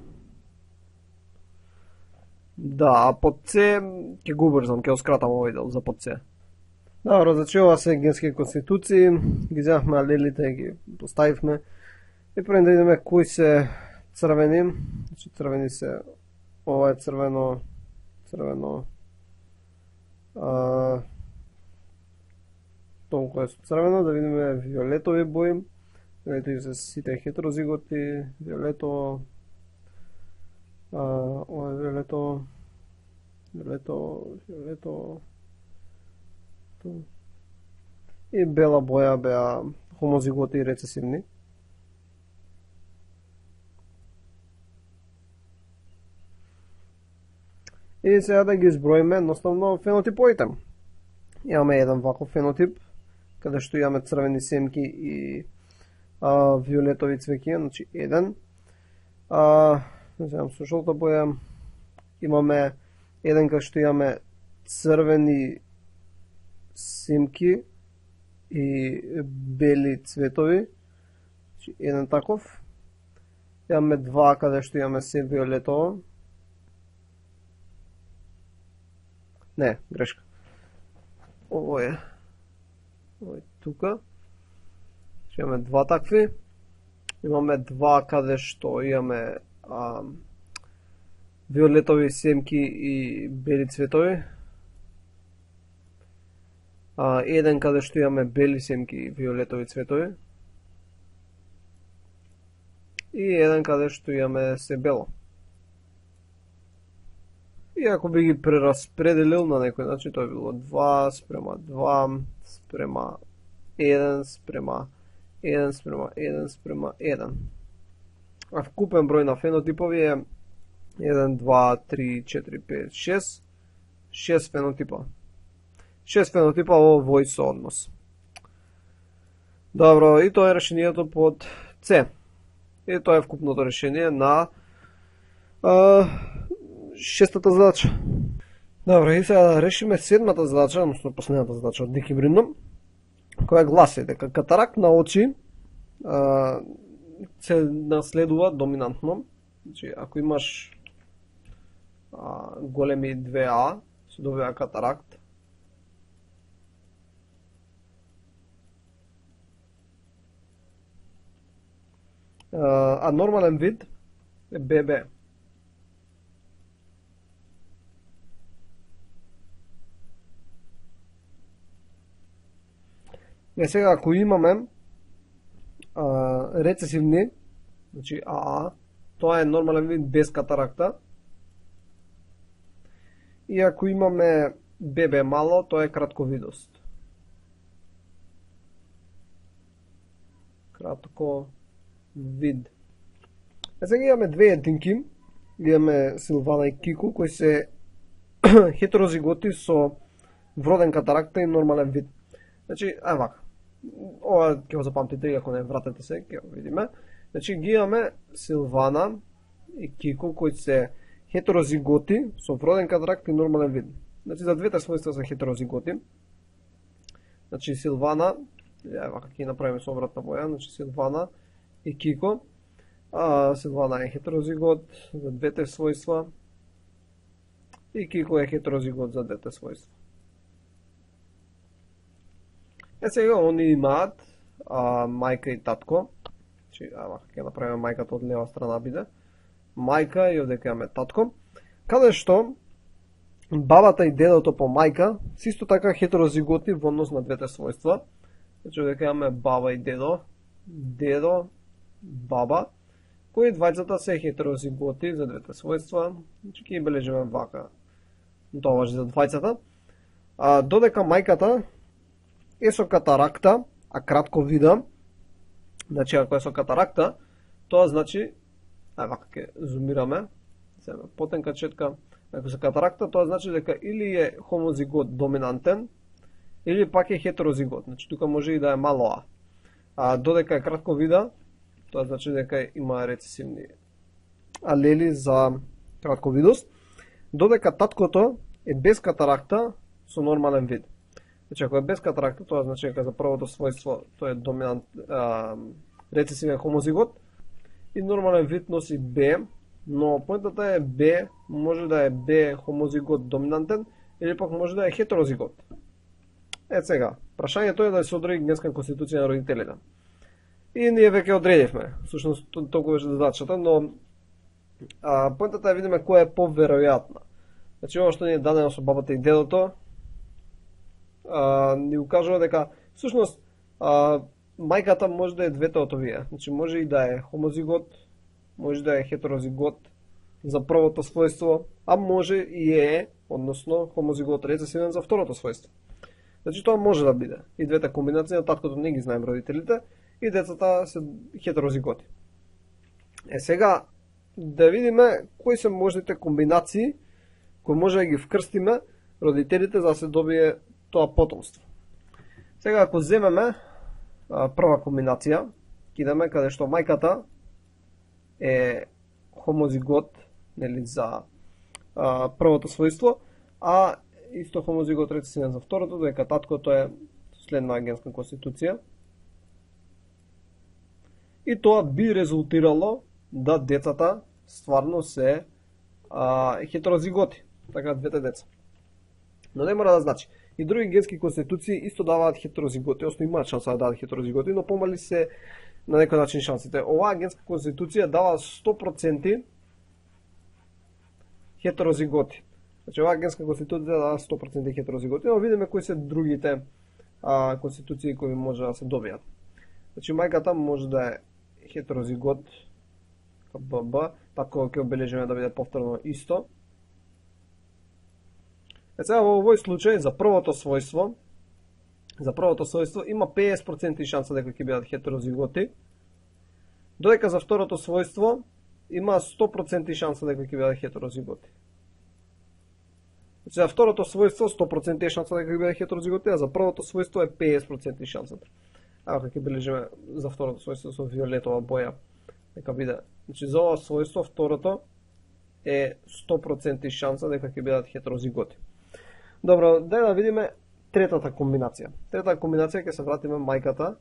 Да, а под С ќе го убрзам, ќе скратам овој дел за под С. Добро, значи ова се генски конституции, ги земавме алелите и ги поставивме. И пред да видиме кои се црвени. Значи црвени се, ова е црвено, толку е со црвено, да видиме виолетови бои. Виолетови се сите хетерозиготи, виолетово, ова е виолетово, и бела боја беа хомозиготи и рецесивни. И сега да ги изброиме едноставно фенотиповите. Имаме еден ваков фенотип, каде што имаме црвени семки и виолетови цвеки, значи еден. Земам со жолта боја. Имаме еден кај што имаме црвени семки и бели цветови. Значи еден таков. Имаме два каде што имаме се виолетово. Не, грешка. Ово е тука. Имаме два такви. Имаме два каде што имаме виолетови семки и бели цветови. Еден каде што имаме бели семки и виолетови цветови. И еден каде што имаме се бело. И ако би ги прераспределил на некој начин, тоа било 2 спрема 2 спрема 1 спрема 1 спрема 1 спрема 1. А вкупен број на фенотипови е 1, 2, 3, 4, 5, 6. 6 фенотипа. 6 фенотипа во вој сооднос. Добро, и тоа е решението под С. И тоа е вкупното решение на шестата задача. Добро, и сега да решиме седмата задача, односно последната задача од Дики Бриндом, која гласи дека катаракт на очи се наследува доминантно. Значи, ако имаш големи 2А, се добива катаракт. а нормален вид е ББ. Сега ако имаме рецесивни, значи АА, тоа е нормален вид без катаракта. И ако имаме ББ мало, тоа е кратковидост. Кратко вид. Сега имаме две единки. Имаме Силвана и Кико, кои се хетерозиготи со вроден катаракта и нормален вид. Значи, вака. Ова ќе го запамтите, ако не вратете се, ќе го видиме. Значи, ги имаме Силвана и Кико, кои се хетерозиготи со вроден катаракт и нормален вид. Значи, за двете својства се хетерозиготи. Значи, Силвана, вака ќе направиме со обратна боја, значи Силвана и Кико. Силвана е хетерозигот за двете својства и Кико е хетерозигот за двете својства. Сега они имаат мајка и татко. Значи, ќе направиме мајката од лева страна биде. Мајка и овде имаме татко. Каде што бабата и дедото по мајка се исто така хетерозиготи во однос на двете својства. Значи, овде имаме баба и дедо. Дедо, баба, кои двајцата се хетерозиготи за двете својства. Значи, ќе бележиме вака. Тоа важи за двајцата. Додека мајката е со катаракта, а кратко вида. Значи, ако е со катаракта, тоа значи, вака ќе зумираме, сега потенка четка, ако со катаракта, тоа значи дека или е хомозигот доминантен, или пак е хетерозигот. Значи, тука може и да е мало А додека е кратко вида, тоа значи дека има рецесивни алели за кратковидост. Додека таткото е без катаракта со нормален вид. Значи, ако е без катаракта, тоа значи дека за првото својство тоа е доминант, рецесивен хомозигот и нормален вид носи Б, но поентата е Б може да е Б хомозигот доминантен или пак може да е хетерозигот. Сега, прашањето е да се одреди генетска конституција на родителите. И ние веќе одредивме, всушност толку беше задачата, но поентата е да видиме која е поверојатна. Значи, ова што ни е дадено со бабата и дедото, ни укажува дека всушност мајката може да е двете од овие. Значи, може и да е хомозигот, може да е хетерозигот за првото својство, а може и е, односно, хомозигот рецесивен за второто својство. Значи, тоа може да биде. И двете комбинации, на таткото не ги знаем родителите, и децата се хетерозиготи. Сега, да видиме кои се можните комбинации кои може да ги вкрстиме родителите за да се добие тоа потомство. Сега, ако земеме прва комбинација, кидаме каде што мајката е хомозигот, нели, за првото својство, а исто хомозигот рецесивен за второто, дека таткото е следна генска конституција. И тоа би резултирало да децата стварно се хетерозиготи, така двете деца. Но не мора да значи. И други генски конституции исто даваат хетерозиготи, осно имаат шанса да дадат хетерозиготи, но помали се на некој начин шансите. Оваа генска конституција дава 100% хетерозиготи. Значи, оваа генска конституција дава 100% хетерозиготи, но видиме кои се другите конституции кои може да се добијат. Значи, мајката може да е хетерозигот, ББ, така ќе обележиме да биде повторно исто. Сега во овој случај за првото својство има 50% шанса дека ќе бидат хетерозиготи, додека за второто својство има 100% шанса дека ќе бидат хетерозиготи. Значи за второто својство 100% е шанса дека ќе бидат хетерозиготи, а за првото својство е 50% шансата. Ако ќе бележиме за второто својство со виолетова боја, дека биде. Значи за ова својство второто е 100% шанса дека ќе бидат хетерозиготи. Добро, дај да видиме третата комбинација. Третата комбинација ќе се вратиме мајката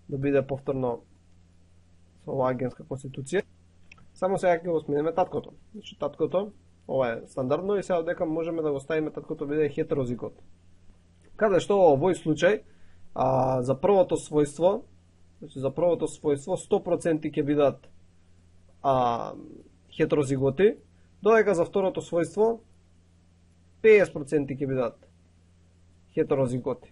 да биде повторно со оваа генска конституција. Само сега ќе го смениме таткото. Значи таткото, ова е стандардно и сега дека можеме да го ставиме таткото биде хетерозигот. Каде што во овој случај за првото својство, значи за првото својство 100% ќе бидат хетерозиготи, додека за второто својство 50% ќе бидат хетерозиготи.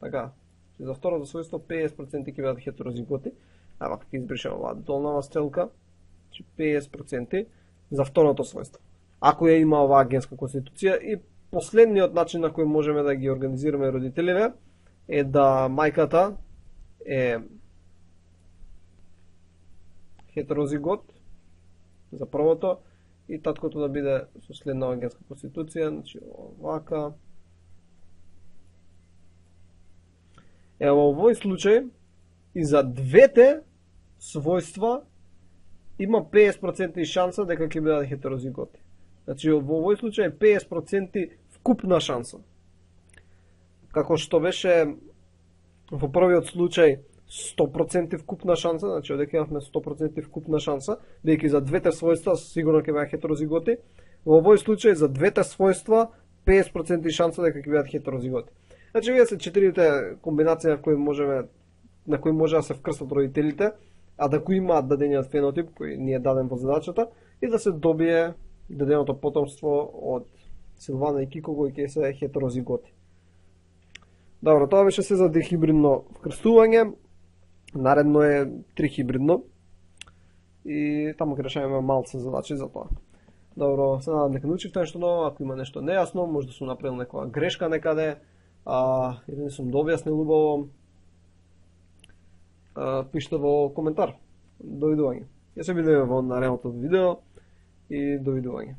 Така, за второто својство 50% ќе бидат хетерозиготи. Ама ќе избришам оваа долнава стрелка, 50% за второто својство. Ако ја има оваа генска конституција, и последниот начин на кој можеме да ги организираме родителиве е да мајката е хетерозигот за првото и таткото да биде со следнава генска конституција, значи овака. Во овој случај и за двете својства има 50% шанса дека ќе бидат хетерозиготи. Значи во овој случај 50% вкупна шанса. Како што беше во првиот случај 100% вкупна шанса, значи одека имавме 100% вкупна шанса, бидејќи за двете својства сигурно ќе бидат хетерозиготи. Во овој случај за двете својства 50% шанса дека ќе бидат хетерозиготи. Значи вие се четирите комбинации на кои може да се вкрстат родителите, а да кои имаат дадениот фенотип кој ни е даден во задачата и да се добие даденото потомство од Силвана и Кико кои ќе се хетерозиготи. Добро, тоа беше се за дихибридно вкрстување. Наредно е трихибридно и таму ќе решаваме малце задачи за тоа. Добро, се надам дека научивте нешто ново. Ако има нешто нејасно, може да сум направил некоја грешка некаде, или не сум дообјаснил убаво, пишете во коментар. Довидување. Ја се видиме во наредното видео и довидување.